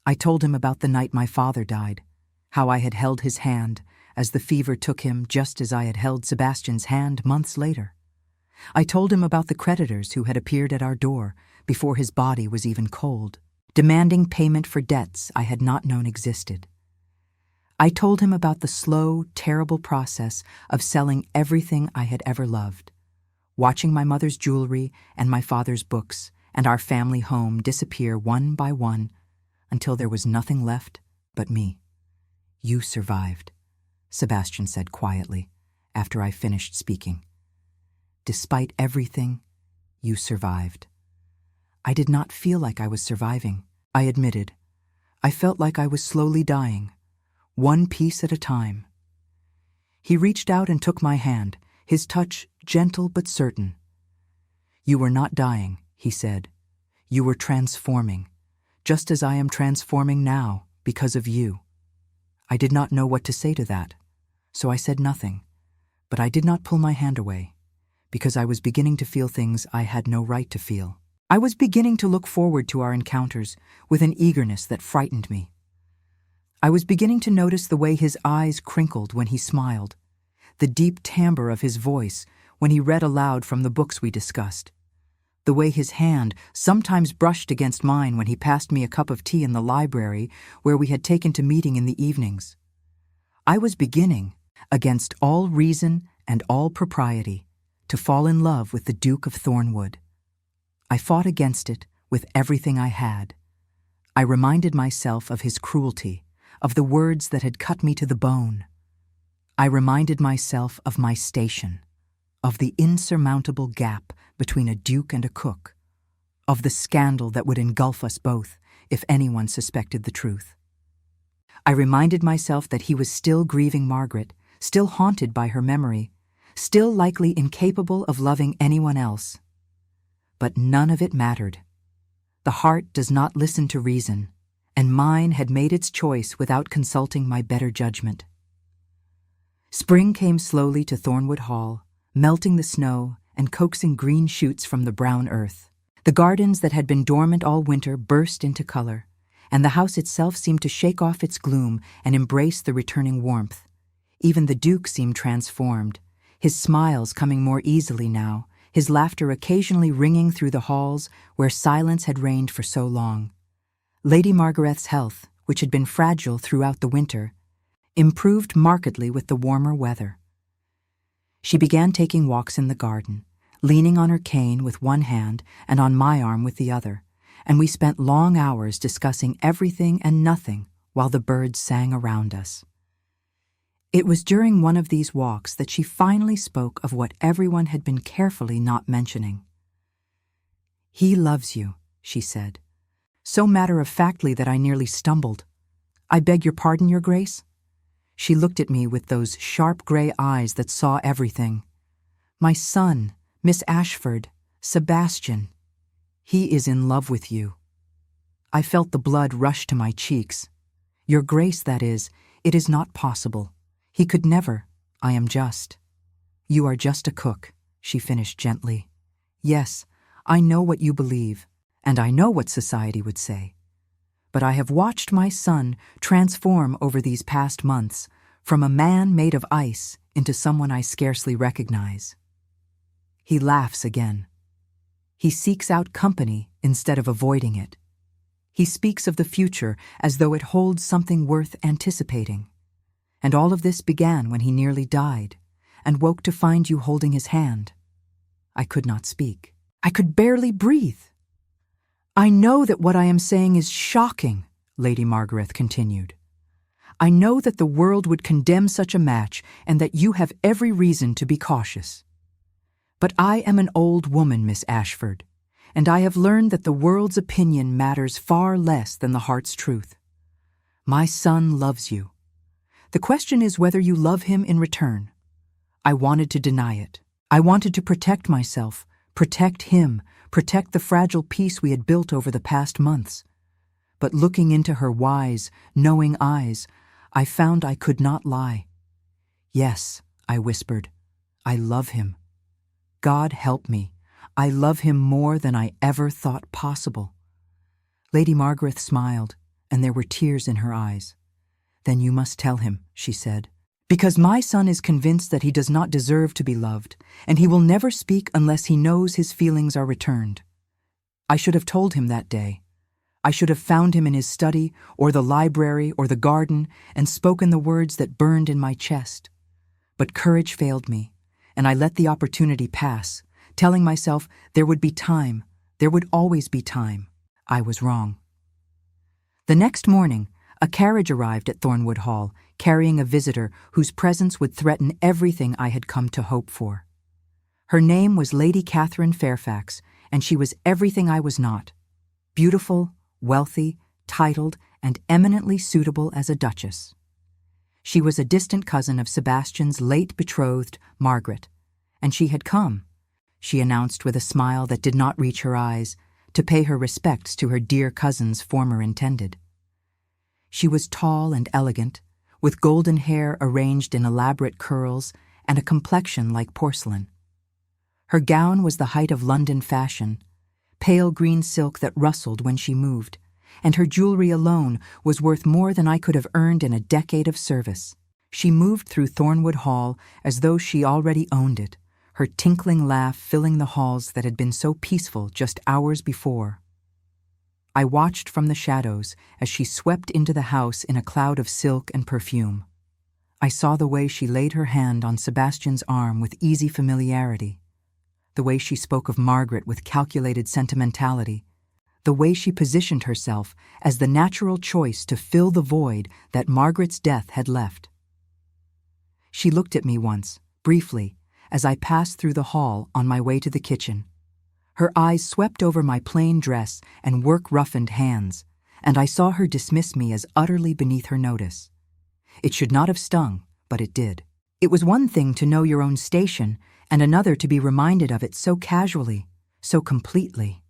S1: I told him about the night my father died, how I had held his hand as the fever took him just as I had held Sebastian's hand months later. I told him about the creditors who had appeared at our door before his body was even cold, demanding payment for debts I had not known existed. I told him about the slow, terrible process of selling everything I had ever loved, watching my mother's jewelry and my father's books and our family home disappear one by one until there was nothing left but me. "You survived," Sebastian said quietly after I finished speaking. "Despite everything, you survived." I did not feel like I was surviving, I admitted. I felt like I was slowly dying, one piece at a time. He reached out and took my hand, his touch gentle but certain. "You were not dying," he said. "You were transforming, just as I am transforming now because of you." I did not know what to say to that, so I said nothing, but I did not pull my hand away, because I was beginning to feel things I had no right to feel. I was beginning to look forward to our encounters with an eagerness that frightened me. I was beginning to notice the way his eyes crinkled when he smiled, the deep timbre of his voice when he read aloud from the books we discussed, the way his hand sometimes brushed against mine when he passed me a cup of tea in the library where we had taken to meeting in the evenings. I was beginning, against all reason and all propriety, to fall in love with the Duke of Thornwood. I fought against it with everything I had. I reminded myself of his cruelty, of the words that had cut me to the bone. I reminded myself of my station, of the insurmountable gap between a duke and a cook, of the scandal that would engulf us both if anyone suspected the truth. I reminded myself that he was still grieving Margaret, still haunted by her memory, still likely incapable of loving anyone else. But none of it mattered. The heart does not listen to reason, and mine had made its choice without consulting my better judgment. Spring came slowly to Thornwood Hall, melting the snow and coaxing green shoots from the brown earth. The gardens that had been dormant all winter burst into color, and the house itself seemed to shake off its gloom and embrace the returning warmth. Even the Duke seemed transformed, his smiles coming more easily now, his laughter occasionally ringing through the halls where silence had reigned for so long. Lady Margaret's health, which had been fragile throughout the winter, improved markedly with the warmer weather. She began taking walks in the garden, leaning on her cane with one hand and on my arm with the other, and we spent long hours discussing everything and nothing while the birds sang around us. It was during one of these walks that she finally spoke of what everyone had been carefully not mentioning. "He loves you," she said, so matter-of-factly that I nearly stumbled. "I beg your pardon, Your Grace?" She looked at me with those sharp gray eyes that saw everything. "My son, Miss Ashford, Sebastian, he is in love with you." I felt the blood rush to my cheeks. "Your Grace, that is, it is not possible. He could never. I am just." "You are just a cook," she finished gently. "Yes, I know what you believe, and I know what society would say. But I have watched my son transform over these past months from a man made of ice into someone I scarcely recognize." He laughs again. He seeks out company instead of avoiding it. He speaks of the future as though it holds something worth anticipating. And all of this began when he nearly died and woke to find you holding his hand. I could not speak. I could barely breathe. "I know that what I am saying is shocking," Lady Margaret continued. "I know that the world would condemn such a match and that you have every reason to be cautious. But I am an old woman, Miss Ashford, and I have learned that the world's opinion matters far less than the heart's truth. My son loves you. The question is whether you love him in return. I wanted to deny it. I wanted to protect myself, protect him, protect the fragile peace we had built over the past months. But looking into her wise, knowing eyes, I found I could not lie. Yes, I whispered, I love him. God help me, I love him more than I ever thought possible." Lady Margaret smiled, and there were tears in her eyes. "Then you must tell him," she said, "because my son is convinced that he does not deserve to be loved, and he will never speak unless he knows his feelings are returned. I should have told him that day. I should have found him in his study, or the library, or the garden, and spoken the words that burned in my chest. But courage failed me, and I let the opportunity pass, telling myself there would be time, there would always be time. I was wrong." The next morning, a carriage arrived at Thornwood Hall, carrying a visitor whose presence would threaten everything I had come to hope for. Her name was Lady Catherine Fairfax, and she was everything I was not: beautiful, wealthy, titled, and eminently suitable as a duchess. She was a distant cousin of Sebastian's late betrothed, Margaret, and she had come, she announced with a smile that did not reach her eyes, to pay her respects to her dear cousin's former intended. She was tall and elegant, with golden hair arranged in elaborate curls and a complexion like porcelain. Her gown was the height of London fashion, pale green silk that rustled when she moved, and her jewelry alone was worth more than I could have earned in a decade of service. She moved through Thornwood Hall as though she already owned it, her tinkling laugh filling the halls that had been so peaceful just hours before. I watched from the shadows as she swept into the house in a cloud of silk and perfume. I saw the way she laid her hand on Sebastian's arm with easy familiarity, the way she spoke of Margaret with calculated sentimentality, the way she positioned herself as the natural choice to fill the void that Margaret's death had left. She looked at me once, briefly, as I passed through the hall on my way to the kitchen. Her eyes swept over my plain dress and work-roughened hands, and I saw her dismiss me as utterly beneath her notice. It should not have stung, but it did. It was one thing to know your own station, and another to be reminded of it so casually, so completely.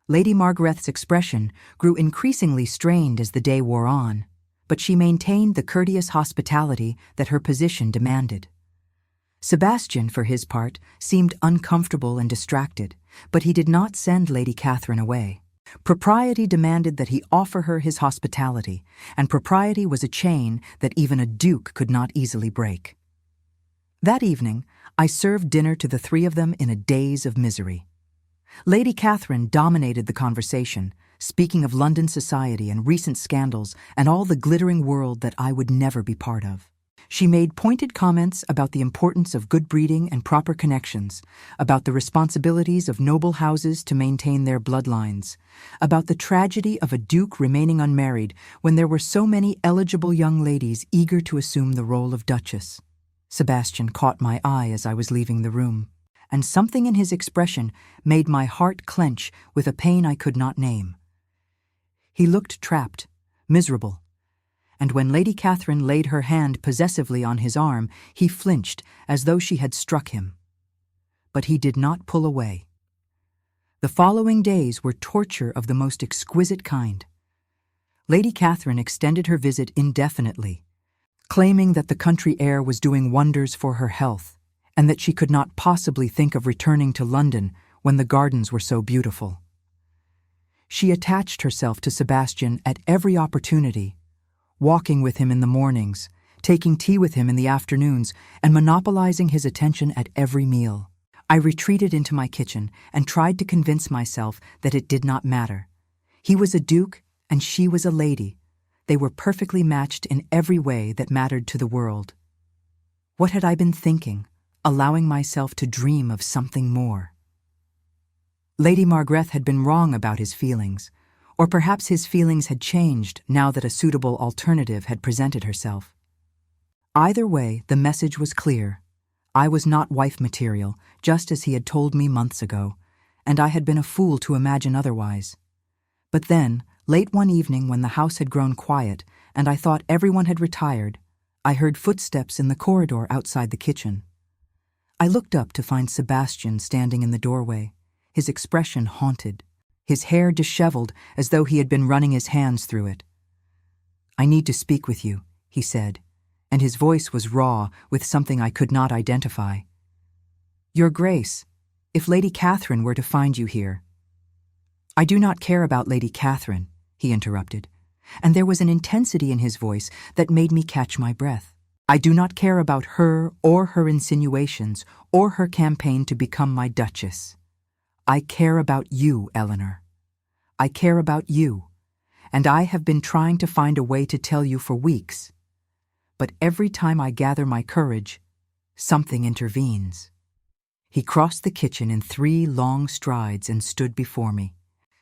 S1: Lady Margaret's expression grew increasingly strained as the day wore on, but she maintained the courteous hospitality that her position demanded. Sebastian, for his part, seemed uncomfortable and distracted, but he did not send Lady Catherine away. Propriety demanded that he offer her his hospitality, and propriety was a chain that even a duke could not easily break. That evening, I served dinner to the three of them in a daze of misery. Lady Catherine dominated the conversation, speaking of London society and recent scandals and all the glittering world that I would never be part of. She made pointed comments about the importance of good breeding and proper connections, about the responsibilities of noble houses to maintain their bloodlines, about the tragedy of a duke remaining unmarried when there were so many eligible young ladies eager to assume the role of duchess. Sebastian caught my eye as I was leaving the room, and something in his expression made my heart clench with a pain I could not name. He looked trapped, miserable, and when Lady Catherine laid her hand possessively on his arm, he flinched as though she had struck him. But he did not pull away. The following days were torture of the most exquisite kind. Lady Catherine extended her visit indefinitely, claiming that the country air was doing wonders for her health, and that she could not possibly think of returning to London when the gardens were so beautiful. She attached herself to Sebastian at every opportunity, walking with him in the mornings, taking tea with him in the afternoons, and monopolizing his attention at every meal. I retreated into my kitchen and tried to convince myself that it did not matter. He was a duke and she was a lady. They were perfectly matched in every way that mattered to the world. What had I been thinking, allowing myself to dream of something more? Lady Margaret had been wrong about his feelings, or perhaps his feelings had changed now that a suitable alternative had presented herself. Either way, the message was clear. I was not wife material, just as he had told me months ago, and I had been a fool to imagine otherwise. But then, late one evening when the house had grown quiet and I thought everyone had retired, I heard footsteps in the corridor outside the kitchen. I looked up to find Sebastian standing in the doorway, his expression haunted, his hair disheveled as though he had been running his hands through it. "I need to speak with you," he said, and his voice was raw with something I could not identify. "Your Grace, if Lady Catherine were to find you here—" "I do not care about Lady Catherine," he interrupted, and there was an intensity in his voice that made me catch my breath. "I do not care about her or her insinuations or her campaign to become my duchess. I care about you, Eleanor. I care about you, and I have been trying to find a way to tell you for weeks. But every time I gather my courage, something intervenes." He crossed the kitchen in 3 long strides and stood before me,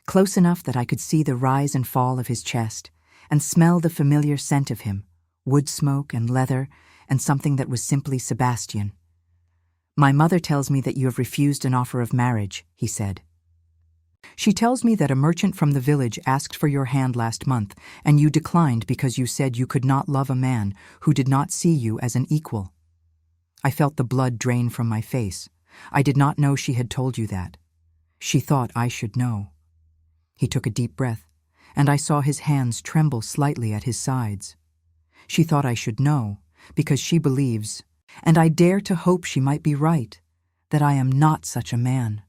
S1: close enough that I could see the rise and fall of his chest and smell the familiar scent of him, wood smoke and leather and something that was simply Sebastian. "My mother tells me that you have refused an offer of marriage," he said. "She tells me that a merchant from the village asked for your hand last month, and you declined because you said you could not love a man who did not see you as an equal." I felt the blood drain from my face. I did not know she had told you that. She thought I should know. He took a deep breath, and I saw his hands tremble slightly at his sides. She thought I should know, because she believes, and I dare to hope she might be right, that I am not such a man.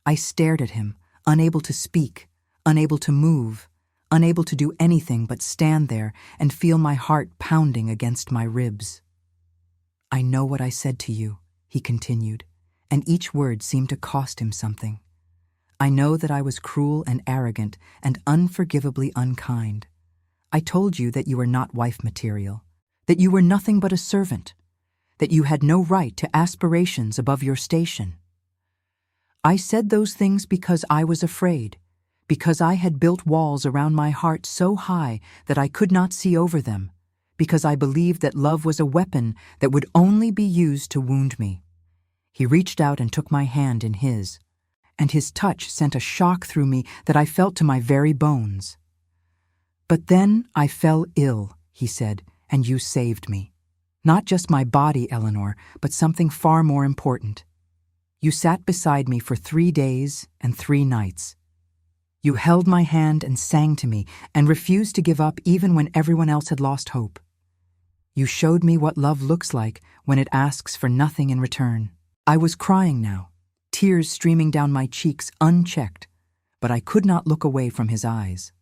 S1: I stared at him, unable to speak, unable to move, unable to do anything but stand there and feel my heart pounding against my ribs. "I know what I said to you," he continued, and each word seemed to cost him something. I know that I was cruel and arrogant and unforgivably unkind. I told you that you were not wife material, that you were nothing but a servant, that you had no right to aspirations above your station. I said those things because I was afraid, because I had built walls around my heart so high that I could not see over them, because I believed that love was a weapon that would only be used to wound me. He reached out and took my hand in his, and his touch sent a shock through me that I felt to my very bones. But then I fell ill, he said, and you saved me. Not just my body, Eleanor, but something far more important. You sat beside me for 3 days and 3 nights. You held my hand and sang to me and refused to give up even when everyone else had lost hope. You showed me what love looks like when it asks for nothing in return. I was crying now, tears streaming down my cheeks unchecked, but I could not look away from his eyes.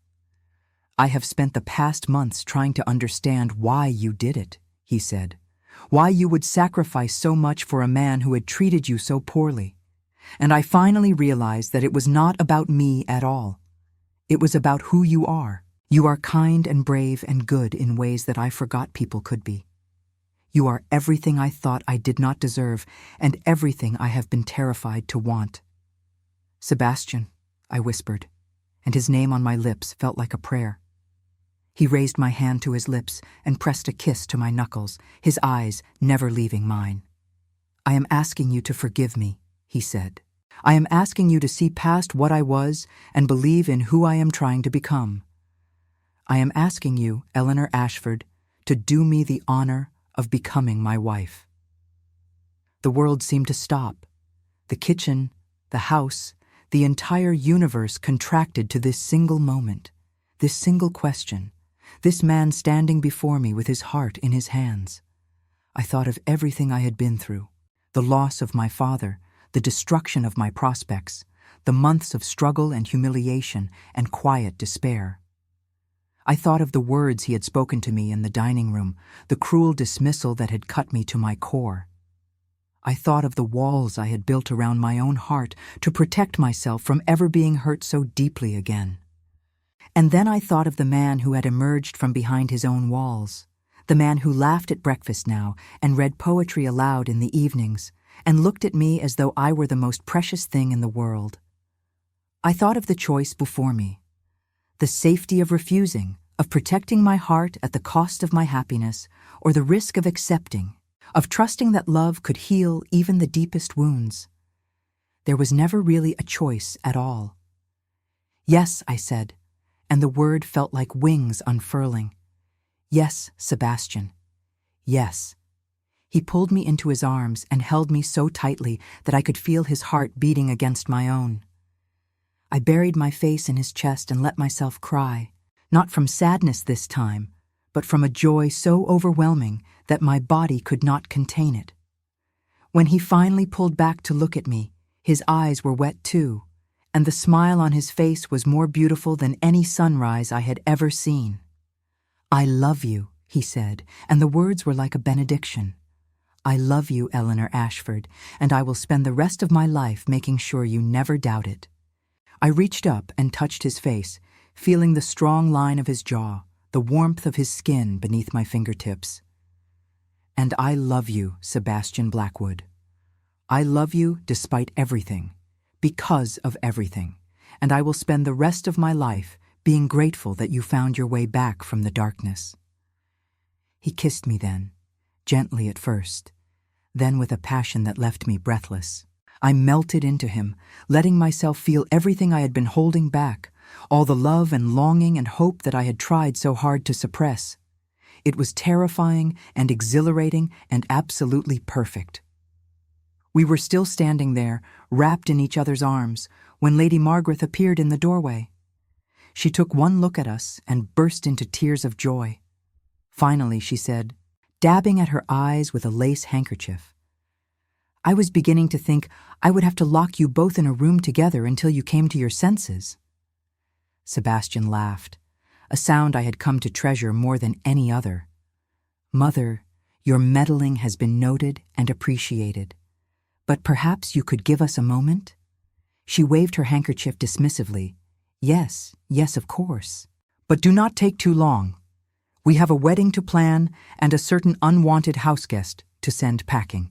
S1: I have spent the past months trying to understand why you did it, he said, why you would sacrifice so much for a man who had treated you so poorly. And I finally realized that it was not about me at all. It was about who you are. You are kind and brave and good in ways that I forgot people could be. You are everything I thought I did not deserve and everything I have been terrified to want. Sebastian, I whispered, and his name on my lips felt like a prayer. He raised my hand to his lips and pressed a kiss to my knuckles, his eyes never leaving mine. I am asking you to forgive me, he said. I am asking you to see past what I was and believe in who I am trying to become. I am asking you, Eleanor Ashford, to do me the honor of becoming my wife. The world seemed to stop. The kitchen, the house, the entire universe contracted to this single moment, this single question, this man standing before me with his heart in his hands. I thought of everything I had been through, the loss of my father, the destruction of my prospects, the months of struggle and humiliation and quiet despair. I thought of the words he had spoken to me in the dining room, the cruel dismissal that had cut me to my core. I thought of the walls I had built around my own heart to protect myself from ever being hurt so deeply again. And then I thought of the man who had emerged from behind his own walls, the man who laughed at breakfast now and read poetry aloud in the evenings and looked at me as though I were the most precious thing in the world. I thought of the choice before me, the safety of refusing, of protecting my heart at the cost of my happiness, or the risk of accepting, of trusting that love could heal even the deepest wounds. There was never really a choice at all. Yes, I said, and the word felt like wings unfurling. Yes, Sebastian. Yes. He pulled me into his arms and held me so tightly that I could feel his heart beating against my own. I buried my face in his chest and let myself cry, not from sadness this time, but from a joy so overwhelming that my body could not contain it. When he finally pulled back to look at me, his eyes were wet too, and the smile on his face was more beautiful than any sunrise I had ever seen. I love you, he said, and the words were like a benediction. I love you, Eleanor Ashford, and I will spend the rest of my life making sure you never doubt it. I reached up and touched his face, feeling the strong line of his jaw, the warmth of his skin beneath my fingertips. And I love you, Sebastian Blackwood. I love you despite everything, because of everything, and I will spend the rest of my life being grateful that you found your way back from the darkness. He kissed me then, gently at first, then with a passion that left me breathless. I melted into him, letting myself feel everything I had been holding back, all the love and longing and hope that I had tried so hard to suppress. It was terrifying and exhilarating and absolutely perfect. We were still standing there, wrapped in each other's arms, when Lady Margaret appeared in the doorway. She took one look at us and burst into tears of joy. Finally, she said, dabbing at her eyes with a lace handkerchief, I was beginning to think I would have to lock you both in a room together until you came to your senses. Sebastian laughed, a sound I had come to treasure more than any other. Mother, your meddling has been noted and appreciated. "But perhaps you could give us a moment?" She waved her handkerchief dismissively. "Yes, yes, of course. But do not take too long. We have a wedding to plan and a certain unwanted houseguest to send packing."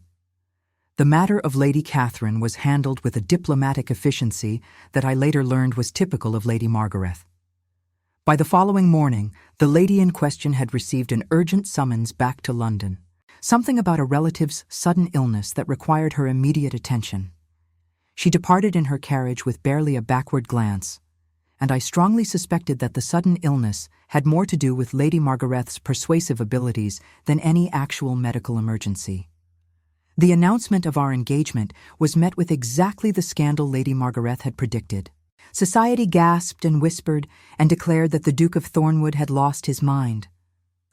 S1: The matter of Lady Catherine was handled with a diplomatic efficiency that I later learned was typical of Lady Margaret. By the following morning, the lady in question had received an urgent summons back to London. Something about a relative's sudden illness that required her immediate attention. She departed in her carriage with barely a backward glance, and I strongly suspected that the sudden illness had more to do with Lady Margaret's persuasive abilities than any actual medical emergency. The announcement of our engagement was met with exactly the scandal Lady Margaret had predicted. Society gasped and whispered and declared that the Duke of Thornwood had lost his mind.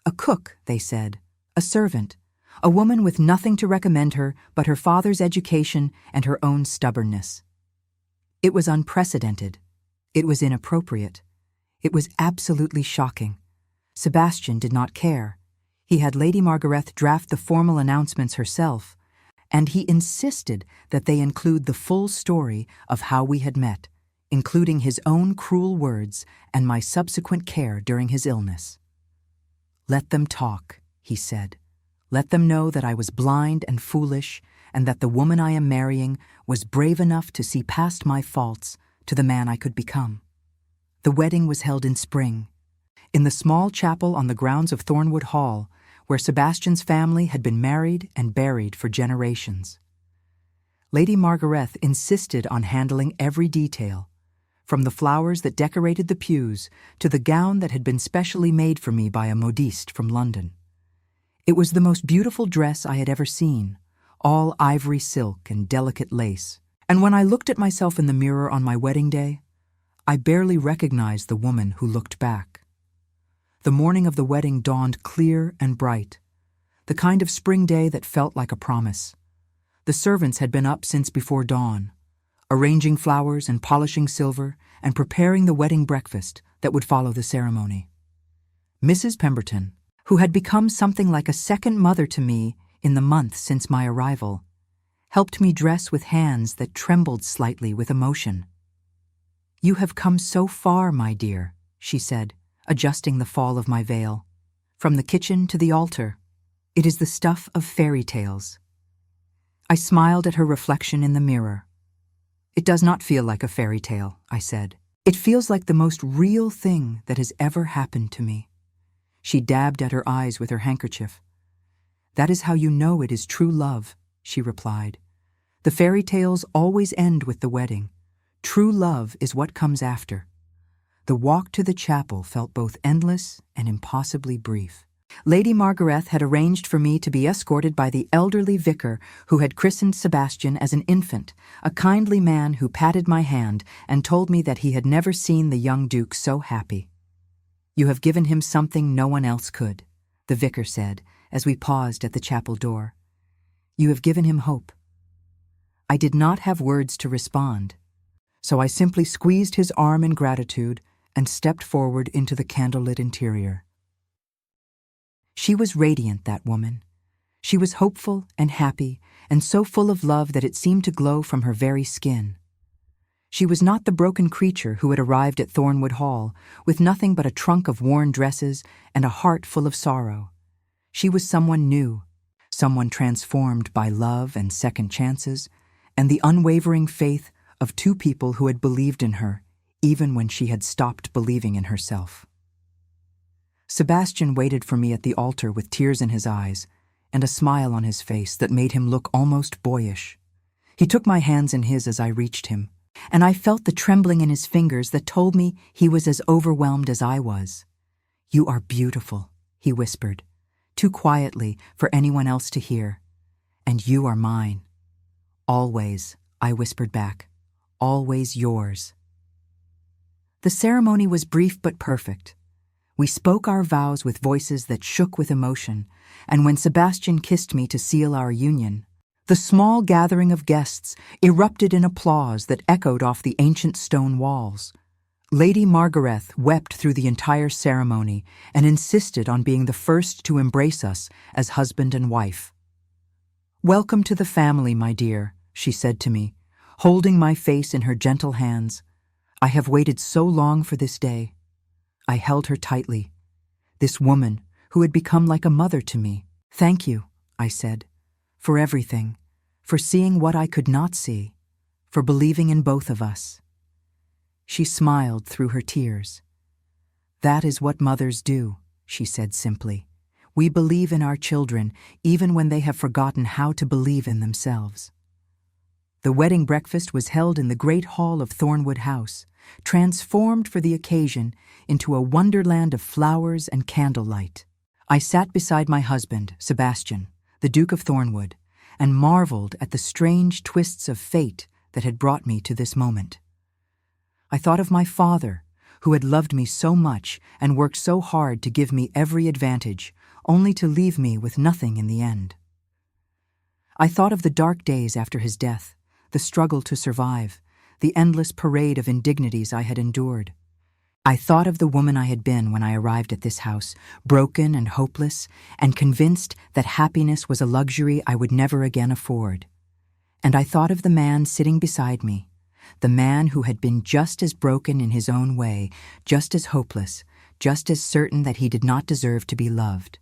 S1: A cook, they said, a servant, a woman with nothing to recommend her but her father's education and her own stubbornness. It was unprecedented. It was inappropriate. It was absolutely shocking. Sebastian did not care. He had Lady Margaret draft the formal announcements herself, and he insisted that they include the full story of how we had met, including his own cruel words and my subsequent care during his illness. "Let them talk," he said. "Let them know that I was blind and foolish, and that the woman I am marrying was brave enough to see past my faults to the man I could become." The wedding was held in spring, in the small chapel on the grounds of Thornwood Hall, where Sebastian's family had been married and buried for generations. Lady Margaret insisted on handling every detail, from the flowers that decorated the pews to the gown that had been specially made for me by a modiste from London. It was the most beautiful dress I had ever seen, all ivory silk and delicate lace, and when I looked at myself in the mirror on my wedding day, I barely recognized the woman who looked back. The morning of the wedding dawned clear and bright, the kind of spring day that felt like a promise. The servants had been up since before dawn, arranging flowers and polishing silver and preparing the wedding breakfast that would follow the ceremony. Mrs. Pemberton, who had become something like a second mother to me in the month since my arrival, helped me dress with hands that trembled slightly with emotion. "You have come so far, my dear," she said, adjusting the fall of my veil. "From the kitchen to the altar. It is the stuff of fairy tales." I smiled at her reflection in the mirror. "It does not feel like a fairy tale," I said. "It feels like the most real thing that has ever happened to me." She dabbed at her eyes with her handkerchief. "That is how you know it is true love," she replied. "The fairy tales always end with the wedding. True love is what comes after." The walk to the chapel felt both endless and impossibly brief. Lady Margaret had arranged for me to be escorted by the elderly vicar who had christened Sebastian as an infant, a kindly man who patted my hand and told me that he had never seen the young duke so happy. "You have given him something no one else could," the vicar said as we paused at the chapel door. "You have given him hope." I did not have words to respond, so I simply squeezed his arm in gratitude and stepped forward into the candlelit interior. She was radiant, that woman. She was hopeful and happy, and so full of love that it seemed to glow from her very skin. She was not the broken creature who had arrived at Thornwood Hall with nothing but a trunk of worn dresses and a heart full of sorrow. She was someone new, someone transformed by love and second chances, and the unwavering faith of two people who had believed in her, even when she had stopped believing in herself. Sebastian waited for me at the altar with tears in his eyes and a smile on his face that made him look almost boyish. He took my hands in his as I reached him, and I felt the trembling in his fingers that told me he was as overwhelmed as I was. "You are beautiful," he whispered, too quietly for anyone else to hear. "And you are mine." "Always," I whispered back. "Always yours." The ceremony was brief but perfect. We spoke our vows with voices that shook with emotion, and when Sebastian kissed me to seal our union, the small gathering of guests erupted in applause that echoed off the ancient stone walls. Lady Margaret wept through the entire ceremony and insisted on being the first to embrace us as husband and wife. "Welcome to the family, my dear," she said to me, holding my face in her gentle hands. I have waited so long for this day. I held her tightly. This woman, who had become like a mother to me. Thank you, I said, for everything, for seeing what I could not see, for believing in both of us. She smiled through her tears. That is what mothers do, she said simply. We believe in our children even when they have forgotten how to believe in themselves. The wedding breakfast was held in the great hall of Thornwood House, transformed for the occasion into a wonderland of flowers and candlelight. I sat beside my husband, Sebastian, the Duke of Thornwood, and marveled at the strange twists of fate that had brought me to this moment. I thought of my father, who had loved me so much and worked so hard to give me every advantage, only to leave me with nothing in the end. I thought of the dark days after his death, the struggle to survive, the endless parade of indignities I had endured. I thought of the woman I had been when I arrived at this house, broken and hopeless, and convinced that happiness was a luxury I would never again afford. And I thought of the man sitting beside me, the man who had been just as broken in his own way, just as hopeless, just as certain that he did not deserve to be loved.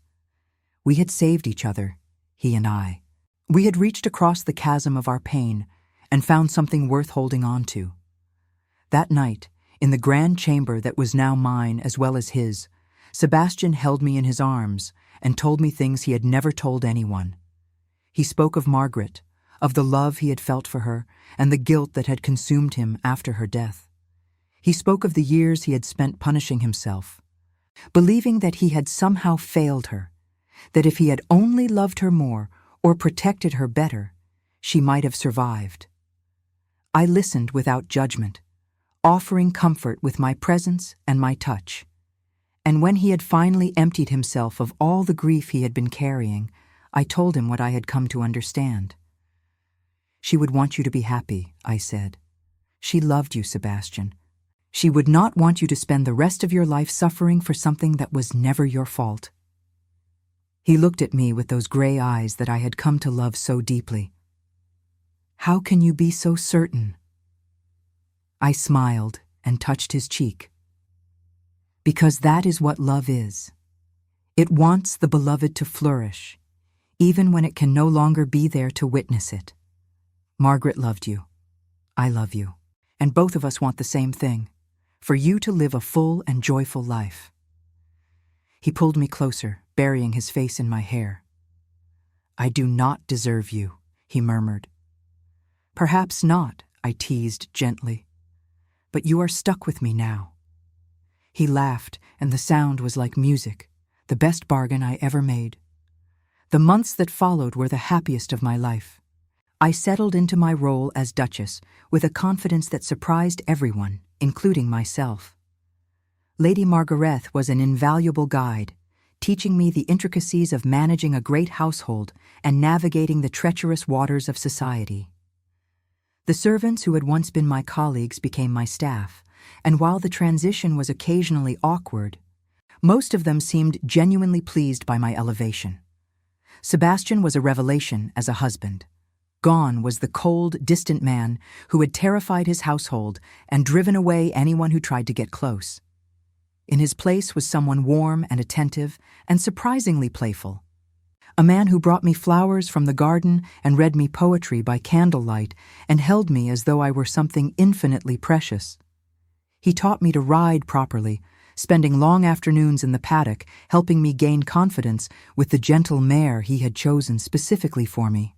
S1: We had saved each other, he and I. We had reached across the chasm of our pain and found something worth holding on to. That night, in the grand chamber that was now mine as well as his, Sebastian held me in his arms and told me things he had never told anyone. He spoke of Margaret, of the love he had felt for her, and the guilt that had consumed him after her death. He spoke of the years he had spent punishing himself, believing that he had somehow failed her, that if he had only loved her more or protected her better, she might have survived. I listened without judgment, offering comfort with my presence and my touch. And when he had finally emptied himself of all the grief he had been carrying, I told him what I had come to understand. She would want you to be happy, I said. She loved you, Sebastian. She would not want you to spend the rest of your life suffering for something that was never your fault. He looked at me with those gray eyes that I had come to love so deeply. How can you be so certain? I smiled and touched his cheek. Because that is what love is. It wants the beloved to flourish, even when it can no longer be there to witness it. Margaret loved you. I love you. And both of us want the same thing, for you to live a full and joyful life. He pulled me closer, burying his face in my hair. I do not deserve you, he murmured. Perhaps not, I teased gently. But you are stuck with me now. He laughed, and the sound was like music, the best bargain I ever made. The months that followed were the happiest of my life. I settled into my role as Duchess with a confidence that surprised everyone, including myself. Lady Margaret was an invaluable guide, teaching me the intricacies of managing a great household and navigating the treacherous waters of society. The servants who had once been my colleagues became my staff, and while the transition was occasionally awkward, most of them seemed genuinely pleased by my elevation. Sebastian was a revelation as a husband. Gone was the cold, distant man who had terrified his household and driven away anyone who tried to get close. In his place was someone warm and attentive and surprisingly playful. A man who brought me flowers from the garden and read me poetry by candlelight and held me as though I were something infinitely precious. He taught me to ride properly, spending long afternoons in the paddock helping me gain confidence with the gentle mare he had chosen specifically for me.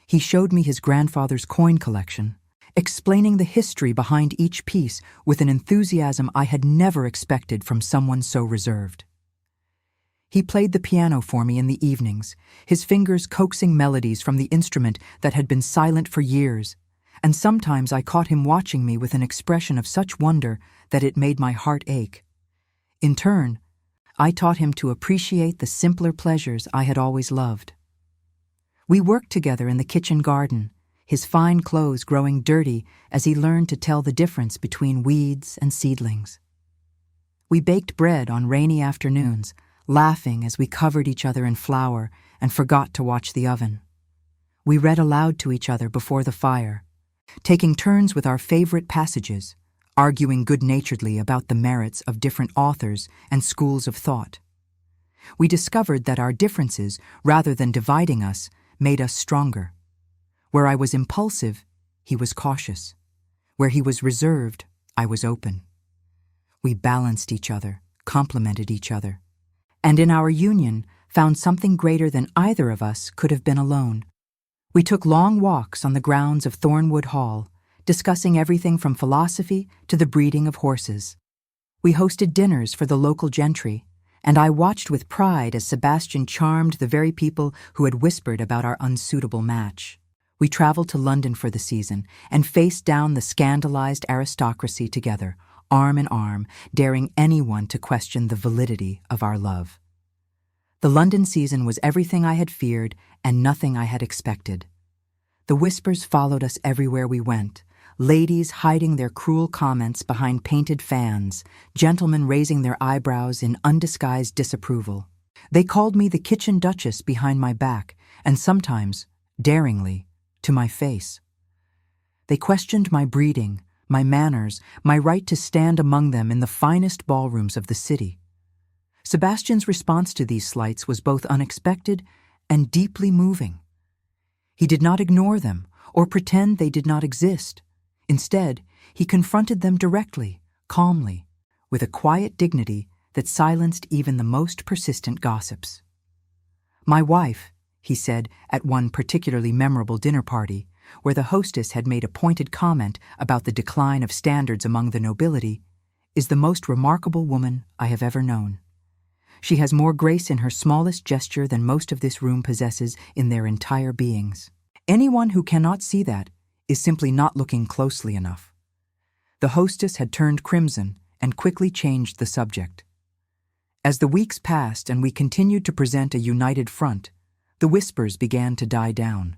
S1: He showed me his grandfather's coin collection, explaining the history behind each piece with an enthusiasm I had never expected from someone so reserved. He played the piano for me in the evenings, his fingers coaxing melodies from the instrument that had been silent for years, and sometimes I caught him watching me with an expression of such wonder that it made my heart ache. In turn, I taught him to appreciate the simpler pleasures I had always loved. We worked together in the kitchen garden, his fine clothes growing dirty as he learned to tell the difference between weeds and seedlings. We baked bread on rainy afternoons, laughing as we covered each other in flour and forgot to watch the oven. We read aloud to each other before the fire, taking turns with our favorite passages, arguing good-naturedly about the merits of different authors and schools of thought. We discovered that our differences, rather than dividing us, made us stronger. Where I was impulsive, he was cautious. Where he was reserved, I was open. We balanced each other, complemented each other, and in our union found something greater than either of us could have been alone. We took long walks on the grounds of Thornwood Hall, discussing everything from philosophy to the breeding of horses. We hosted dinners for the local gentry, and I watched with pride as Sebastian charmed the very people who had whispered about our unsuitable match. We traveled to London for the season and faced down the scandalized aristocracy together, arm in arm, daring anyone to question the validity of our love. The London season was everything I had feared and nothing I had expected. The whispers followed us everywhere we went, ladies hiding their cruel comments behind painted fans, gentlemen raising their eyebrows in undisguised disapproval. They called me the kitchen duchess behind my back, and sometimes, daringly, to my face. They questioned my breeding, my manners, my right to stand among them in the finest ballrooms of the city. Sebastian's response to these slights was both unexpected and deeply moving. He did not ignore them or pretend they did not exist. Instead, he confronted them directly, calmly, with a quiet dignity that silenced even the most persistent gossips. "My wife," he said at one particularly memorable dinner party, where the hostess had made a pointed comment about the decline of standards among the nobility, "is the most remarkable woman I have ever known. She has more grace in her smallest gesture than most of this room possesses in their entire beings. Anyone who cannot see that is simply not looking closely enough." The hostess had turned crimson and quickly changed the subject. As the weeks passed and we continued to present a united front, the whispers began to die down.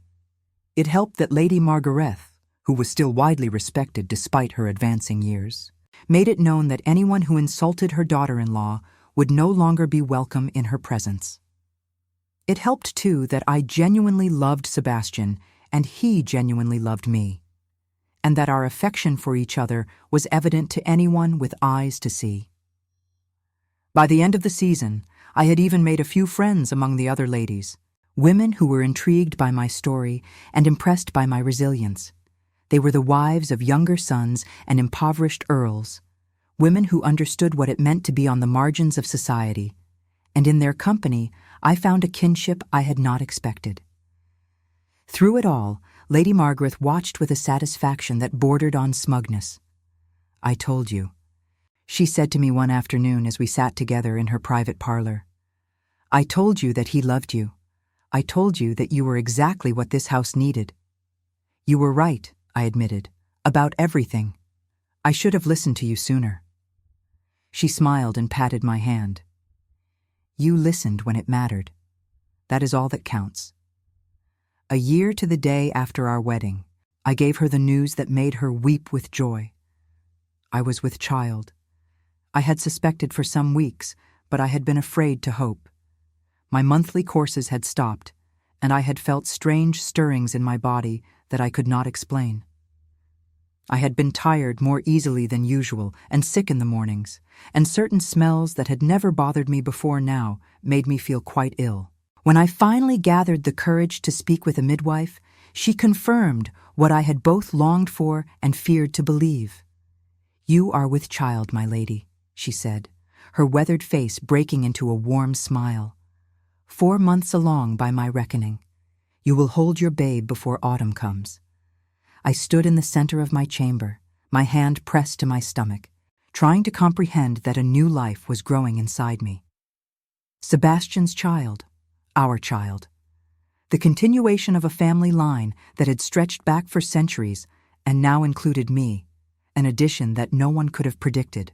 S1: It helped that Lady Margarethe, who was still widely respected despite her advancing years, made it known that anyone who insulted her daughter-in-law would no longer be welcome in her presence. It helped, too, that I genuinely loved Sebastian and he genuinely loved me, and that our affection for each other was evident to anyone with eyes to see. By the end of the season, I had even made a few friends among the other ladies, women who were intrigued by my story and impressed by my resilience. They were the wives of younger sons and impoverished earls, women who understood what it meant to be on the margins of society, and in their company I found a kinship I had not expected. Through it all, Lady Margarethe watched with a satisfaction that bordered on smugness. "I told you," she said to me one afternoon as we sat together in her private parlor. "I told you that he loved you. I told you that you were exactly what this house needed." "You were right," I admitted, "about everything. I should have listened to you sooner." She smiled and patted my hand. "You listened when it mattered. That is all that counts." A year to the day after our wedding, I gave her the news that made her weep with joy. I was with child. I had suspected for some weeks, but I had been afraid to hope. My monthly courses had stopped, and I had felt strange stirrings in my body that I could not explain. I had been tired more easily than usual and sick in the mornings, and certain smells that had never bothered me before now made me feel quite ill. When I finally gathered the courage to speak with a midwife, she confirmed what I had both longed for and feared to believe. "You are with child, my lady," she said, her weathered face breaking into a warm smile. 4 months along by my reckoning. You will hold your babe before autumn comes." I stood in the center of my chamber, my hand pressed to my stomach, trying to comprehend that a new life was growing inside me. Sebastian's child, our child. The continuation of a family line that had stretched back for centuries and now included me, an addition that no one could have predicted.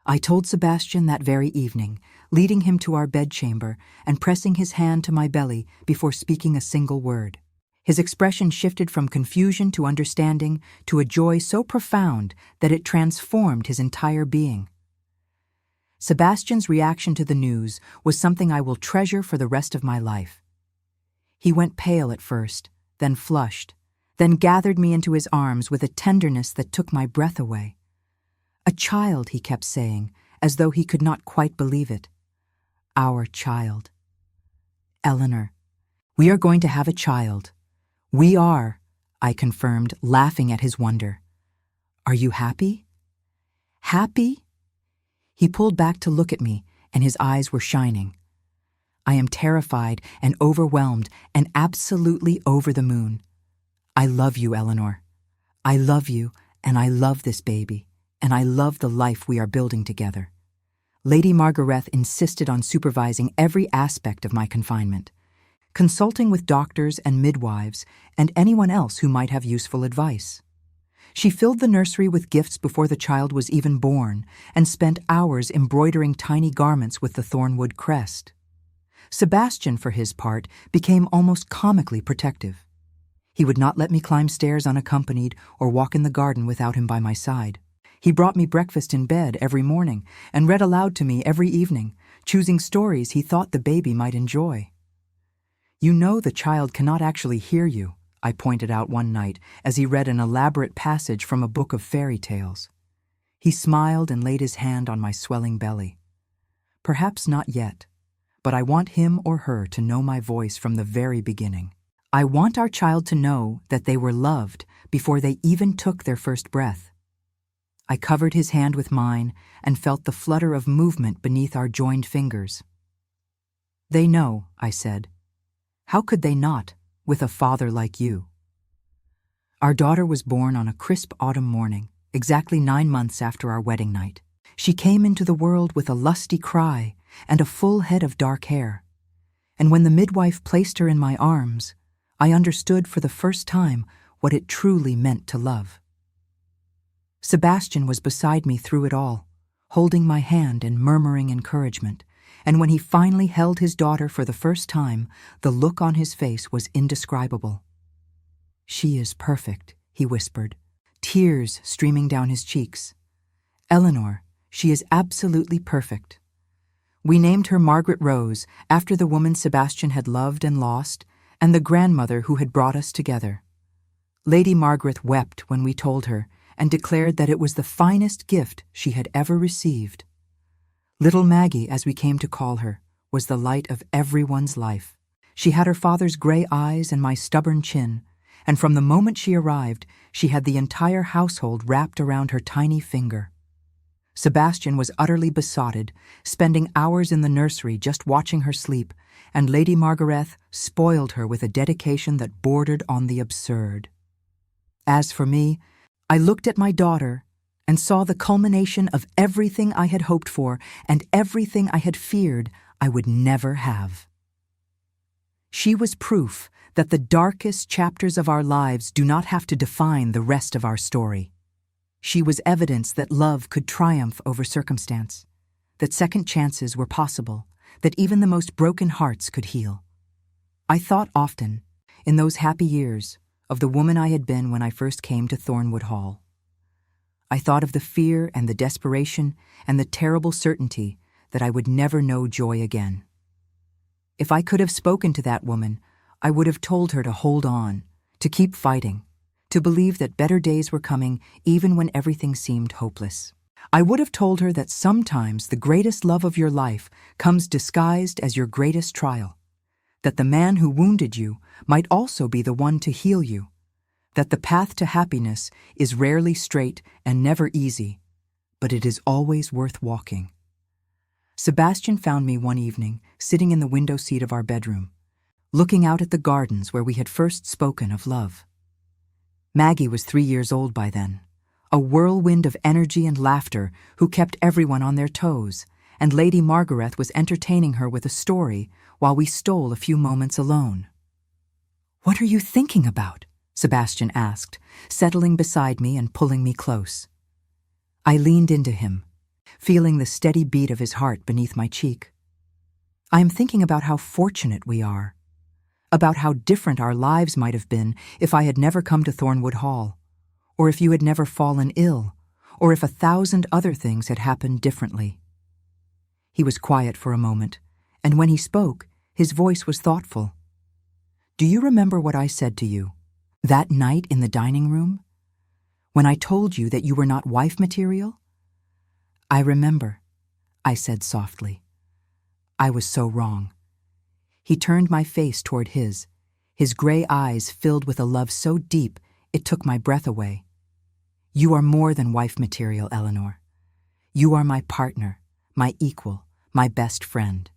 S1: I told Sebastian that very evening, leading him to our bedchamber and pressing his hand to my belly before speaking a single word. His expression shifted from confusion to understanding to a joy so profound that it transformed his entire being. Sebastian's reaction to the news was something I will treasure for the rest of my life. He went pale at first, then flushed, then gathered me into his arms with a tenderness that took my breath away. "A child," he kept saying, as though he could not quite believe it. "Our child. Eleanor, we are going to have a child." "We are," I confirmed, laughing at his wonder. "Are you happy?" "Happy?" He pulled back to look at me, and his eyes were shining. "I am terrified and overwhelmed and absolutely over the moon. I love you, Eleanor. I love you, and I love this baby, and I love the life we are building together." Lady Margaret insisted on supervising every aspect of my confinement, consulting with doctors and midwives and anyone else who might have useful advice. She filled the nursery with gifts before the child was even born and spent hours embroidering tiny garments with the thornwood crest. Sebastian, for his part, became almost comically protective. He would not let me climb stairs unaccompanied or walk in the garden without him by my side. He brought me breakfast in bed every morning and read aloud to me every evening, choosing stories he thought the baby might enjoy. "You know the child cannot actually hear you," I pointed out one night as he read an elaborate passage from a book of fairy tales. He smiled and laid his hand on my swelling belly. "Perhaps not yet, but I want him or her to know my voice from the very beginning. I want our child to know that they were loved before they even took their first breath." I covered his hand with mine and felt the flutter of movement beneath our joined fingers. "They know," I said. "How could they not, with a father like you?" Our daughter was born on a crisp autumn morning, exactly 9 months after our wedding night. She came into the world with a lusty cry and a full head of dark hair. And when the midwife placed her in my arms, I understood for the first time what it truly meant to love. Sebastian was beside me through it all, holding my hand and murmuring encouragement, and when he finally held his daughter for the first time, the look on his face was indescribable. "She is perfect," he whispered, tears streaming down his cheeks. "Eleanor, she is absolutely perfect." We named her Margaret Rose after the woman Sebastian had loved and lost, and the grandmother who had brought us together. Lady Margaret wept when we told her, and declared that it was the finest gift she had ever received. Little Maggie, as we came to call her, was the light of everyone's life. She had her father's gray eyes and my stubborn chin, and from the moment she arrived, she had the entire household wrapped around her tiny finger. Sebastian was utterly besotted, spending hours in the nursery just watching her sleep, and Lady Margaret spoiled her with a dedication that bordered on the absurd. As for me, I looked at my daughter and saw the culmination of everything I had hoped for and everything I had feared I would never have. She was proof that the darkest chapters of our lives do not have to define the rest of our story. She was evidence that love could triumph over circumstance, that second chances were possible, that even the most broken hearts could heal. I thought often, in those happy years, of the woman I had been when I first came to Thornwood Hall. I thought of the fear and the desperation and the terrible certainty that I would never know joy again. If I could have spoken to that woman, I would have told her to hold on, to keep fighting, to believe that better days were coming even when everything seemed hopeless. I would have told her that sometimes the greatest love of your life comes disguised as your greatest trial, that the man who wounded you might also be the one to heal you, that the path to happiness is rarely straight and never easy, but it is always worth walking. Sebastian found me one evening sitting in the window seat of our bedroom, looking out at the gardens where we had first spoken of love. Maggie was 3 years old by then, a whirlwind of energy and laughter who kept everyone on their toes, and Lady Margaret was entertaining her with a story while we stole a few moments alone. "What are you thinking about?" Sebastian asked, settling beside me and pulling me close. I leaned into him, feeling the steady beat of his heart beneath my cheek. "I am thinking about how fortunate we are, about how different our lives might have been if I had never come to Thornwood Hall, or if you had never fallen ill, or if 1,000 other things had happened differently." He was quiet for a moment, and when he spoke, his voice was thoughtful. Do you remember what I said to you that night in the dining room? When I told you that you were not wife material? I remember, I said softly. I was so wrong. He turned my face toward his gray eyes filled with a love so deep it took my breath away. You are more than wife material, Eleanor. You are my partner, my equal, my best friend.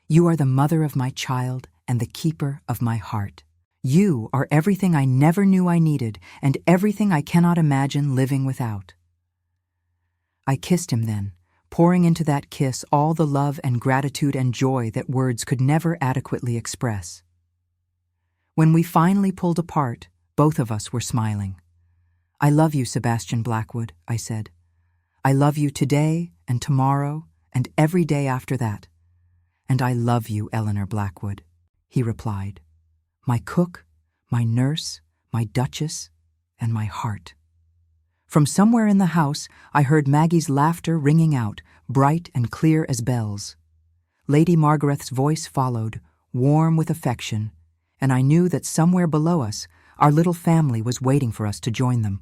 S1: You are the mother of my child and the keeper of my heart. You are everything I never knew I needed and everything I cannot imagine living without. I kissed him then, pouring into that kiss all the love and gratitude and joy that words could never adequately express. When we finally pulled apart, both of us were smiling. I love you, Sebastian Blackwood, I said. I love you today and tomorrow and every day after that. And I love you, Eleanor Blackwood, he replied. My cook, my nurse, my duchess, and my heart. From somewhere in the house, I heard Maggie's laughter ringing out, bright and clear as bells. Lady Margaret's voice followed, warm with affection, and I knew that somewhere below us, our little family was waiting for us to join them.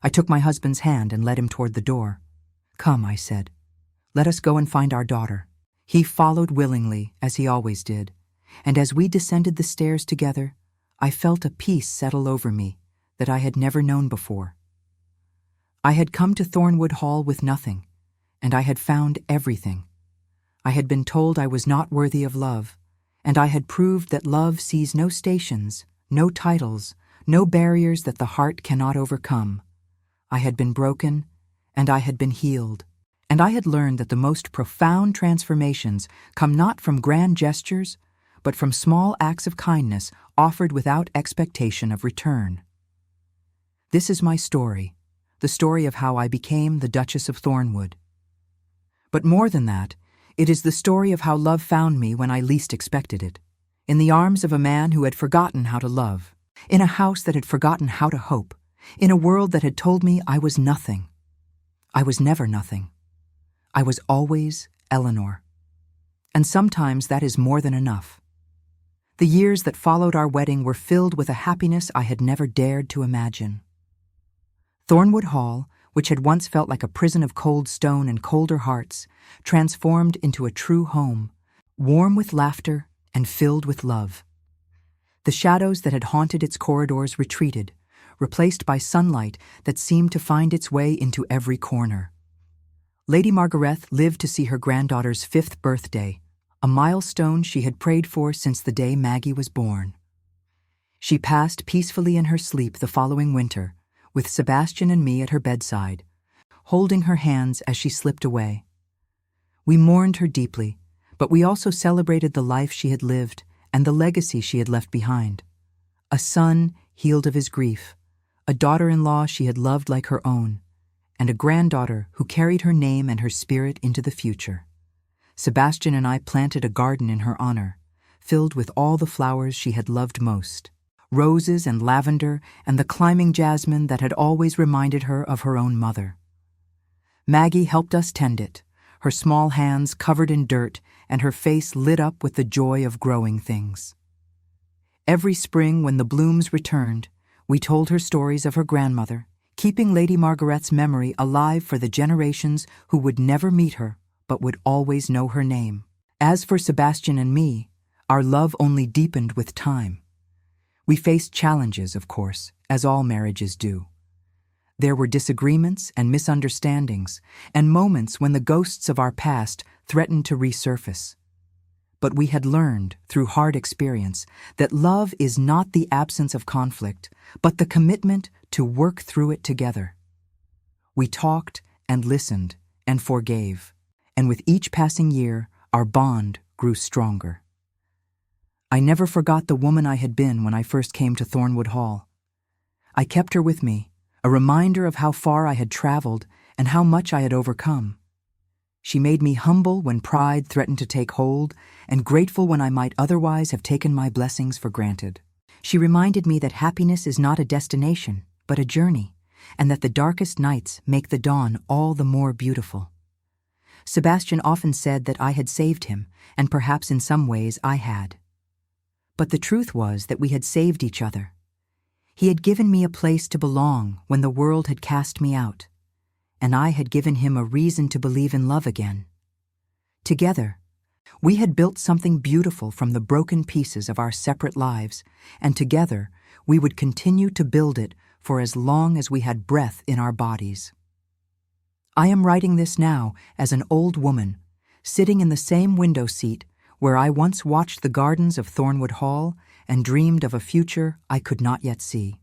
S1: I took my husband's hand and led him toward the door. Come, I said. Let us go and find our daughter. He followed willingly, as he always did, and as we descended the stairs together, I felt a peace settle over me that I had never known before. I had come to Thornwood Hall with nothing, and I had found everything. I had been told I was not worthy of love, and I had proved that love sees no stations, no titles, no barriers that the heart cannot overcome. I had been broken, and I had been healed, and I had learned that the most profound transformations come not from grand gestures, but from small acts of kindness offered without expectation of return. This is my story, the story of how I became the Duchess of Thornwood. But more than that, it is the story of how love found me when I least expected it, in the arms of a man who had forgotten how to love, in a house that had forgotten how to hope, in a world that had told me I was nothing. I was never nothing. I was always Eleanor. And sometimes that is more than enough. The years that followed our wedding were filled with a happiness I had never dared to imagine. Thornwood Hall, which had once felt like a prison of cold stone and colder hearts, transformed into a true home, warm with laughter and filled with love. The shadows that had haunted its corridors retreated, replaced by sunlight that seemed to find its way into every corner. Lady Margaret lived to see her granddaughter's 5th birthday, a milestone she had prayed for since the day Maggie was born. She passed peacefully in her sleep the following winter, with Sebastian and me at her bedside, holding her hands as she slipped away. We mourned her deeply, but we also celebrated the life she had lived and the legacy she had left behind. A son healed of his grief, a daughter-in-law she had loved like her own, and a granddaughter who carried her name and her spirit into the future. Sebastian and I planted a garden in her honor, filled with all the flowers she had loved most, roses and lavender and the climbing jasmine that had always reminded her of her own mother. Maggie helped us tend it, her small hands covered in dirt and her face lit up with the joy of growing things. Every spring when the blooms returned, we told her stories of her grandmother, keeping Lady Margaret's memory alive for the generations who would never meet her but would always know her name. As for Sebastian and me, our love only deepened with time. We faced challenges, of course, as all marriages do. There were disagreements and misunderstandings, and moments when the ghosts of our past threatened to resurface. But we had learned, through hard experience, that love is not the absence of conflict, but the commitment to work through it together. We talked and listened and forgave, and with each passing year, our bond grew stronger. I never forgot the woman I had been when I first came to Thornwood Hall. I kept her with me, a reminder of how far I had traveled and how much I had overcome. She made me humble when pride threatened to take hold, and grateful when I might otherwise have taken my blessings for granted. She reminded me that happiness is not a destination, but a journey, and that the darkest nights make the dawn all the more beautiful. Sebastian often said that I had saved him, and perhaps in some ways I had. But the truth was that we had saved each other. He had given me a place to belong when the world had cast me out, and I had given him a reason to believe in love again. Together, we had built something beautiful from the broken pieces of our separate lives, and together we would continue to build it for as long as we had breath in our bodies. I am writing this now as an old woman, sitting in the same window seat where I once watched the gardens of Thornwood Hall and dreamed of a future I could not yet see.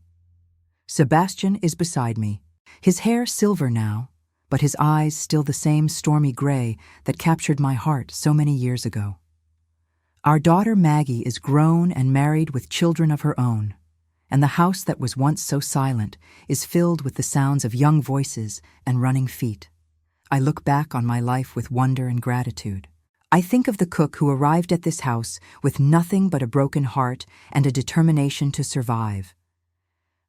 S1: Sebastian is beside me, his hair silver now, but his eyes still the same stormy gray that captured my heart so many years ago. Our daughter Maggie is grown and married with children of her own, and the house that was once so silent is filled with the sounds of young voices and running feet. I look back on my life with wonder and gratitude. I think of the cook who arrived at this house with nothing but a broken heart and a determination to survive.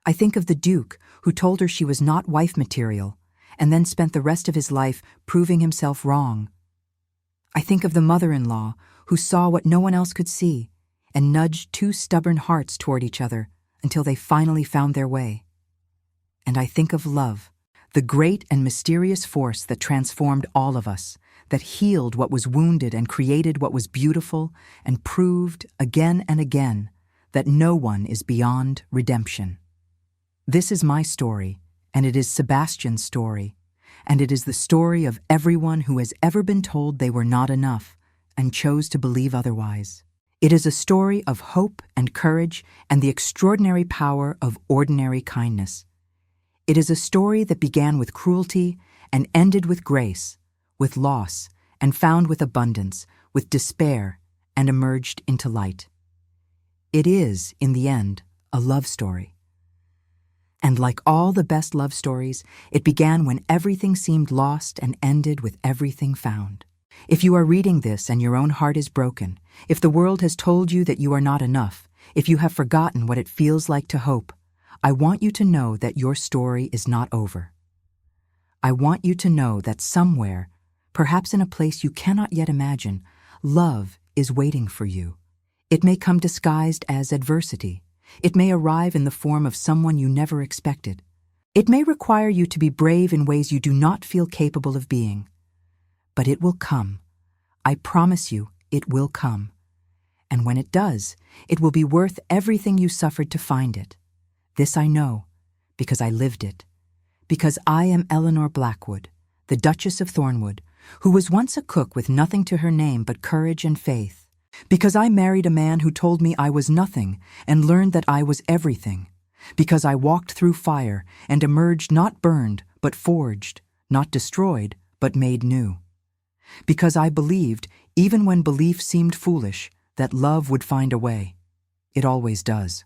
S1: I think of the Duke who told her she was not wife material and then spent the rest of his life proving himself wrong. I think of the mother-in-law who saw what no one else could see and nudged two stubborn hearts toward each other until they finally found their way. And I think of love, the great and mysterious force that transformed all of us, that healed what was wounded and created what was beautiful and proved again and again that no one is beyond redemption. This is my story, and it is Sebastian's story, and it is the story of everyone who has ever been told they were not enough and chose to believe otherwise. It is a story of hope and courage and the extraordinary power of ordinary kindness. It is a story that began with cruelty and ended with grace, with loss and found with abundance, with despair and emerged into light. It is, in the end, a love story. And like all the best love stories, it began when everything seemed lost and ended with everything found. If you are reading this and your own heart is broken, if the world has told you that you are not enough, if you have forgotten what it feels like to hope, I want you to know that your story is not over. I want you to know that somewhere, perhaps in a place you cannot yet imagine, love is waiting for you. It may come disguised as adversity. It may arrive in the form of someone you never expected. It may require you to be brave in ways you do not feel capable of being. But it will come. I promise you, it will come. And when it does, it will be worth everything you suffered to find it. This I know, because I lived it. Because I am Eleanor Blackwood, the Duchess of Thornwood, who was once a cook with nothing to her name but courage and faith. Because I married a man who told me I was nothing and learned that I was everything. Because I walked through fire and emerged not burned, but forged, not destroyed, but made new. Because I believed, even when belief seemed foolish, that love would find a way. It always does.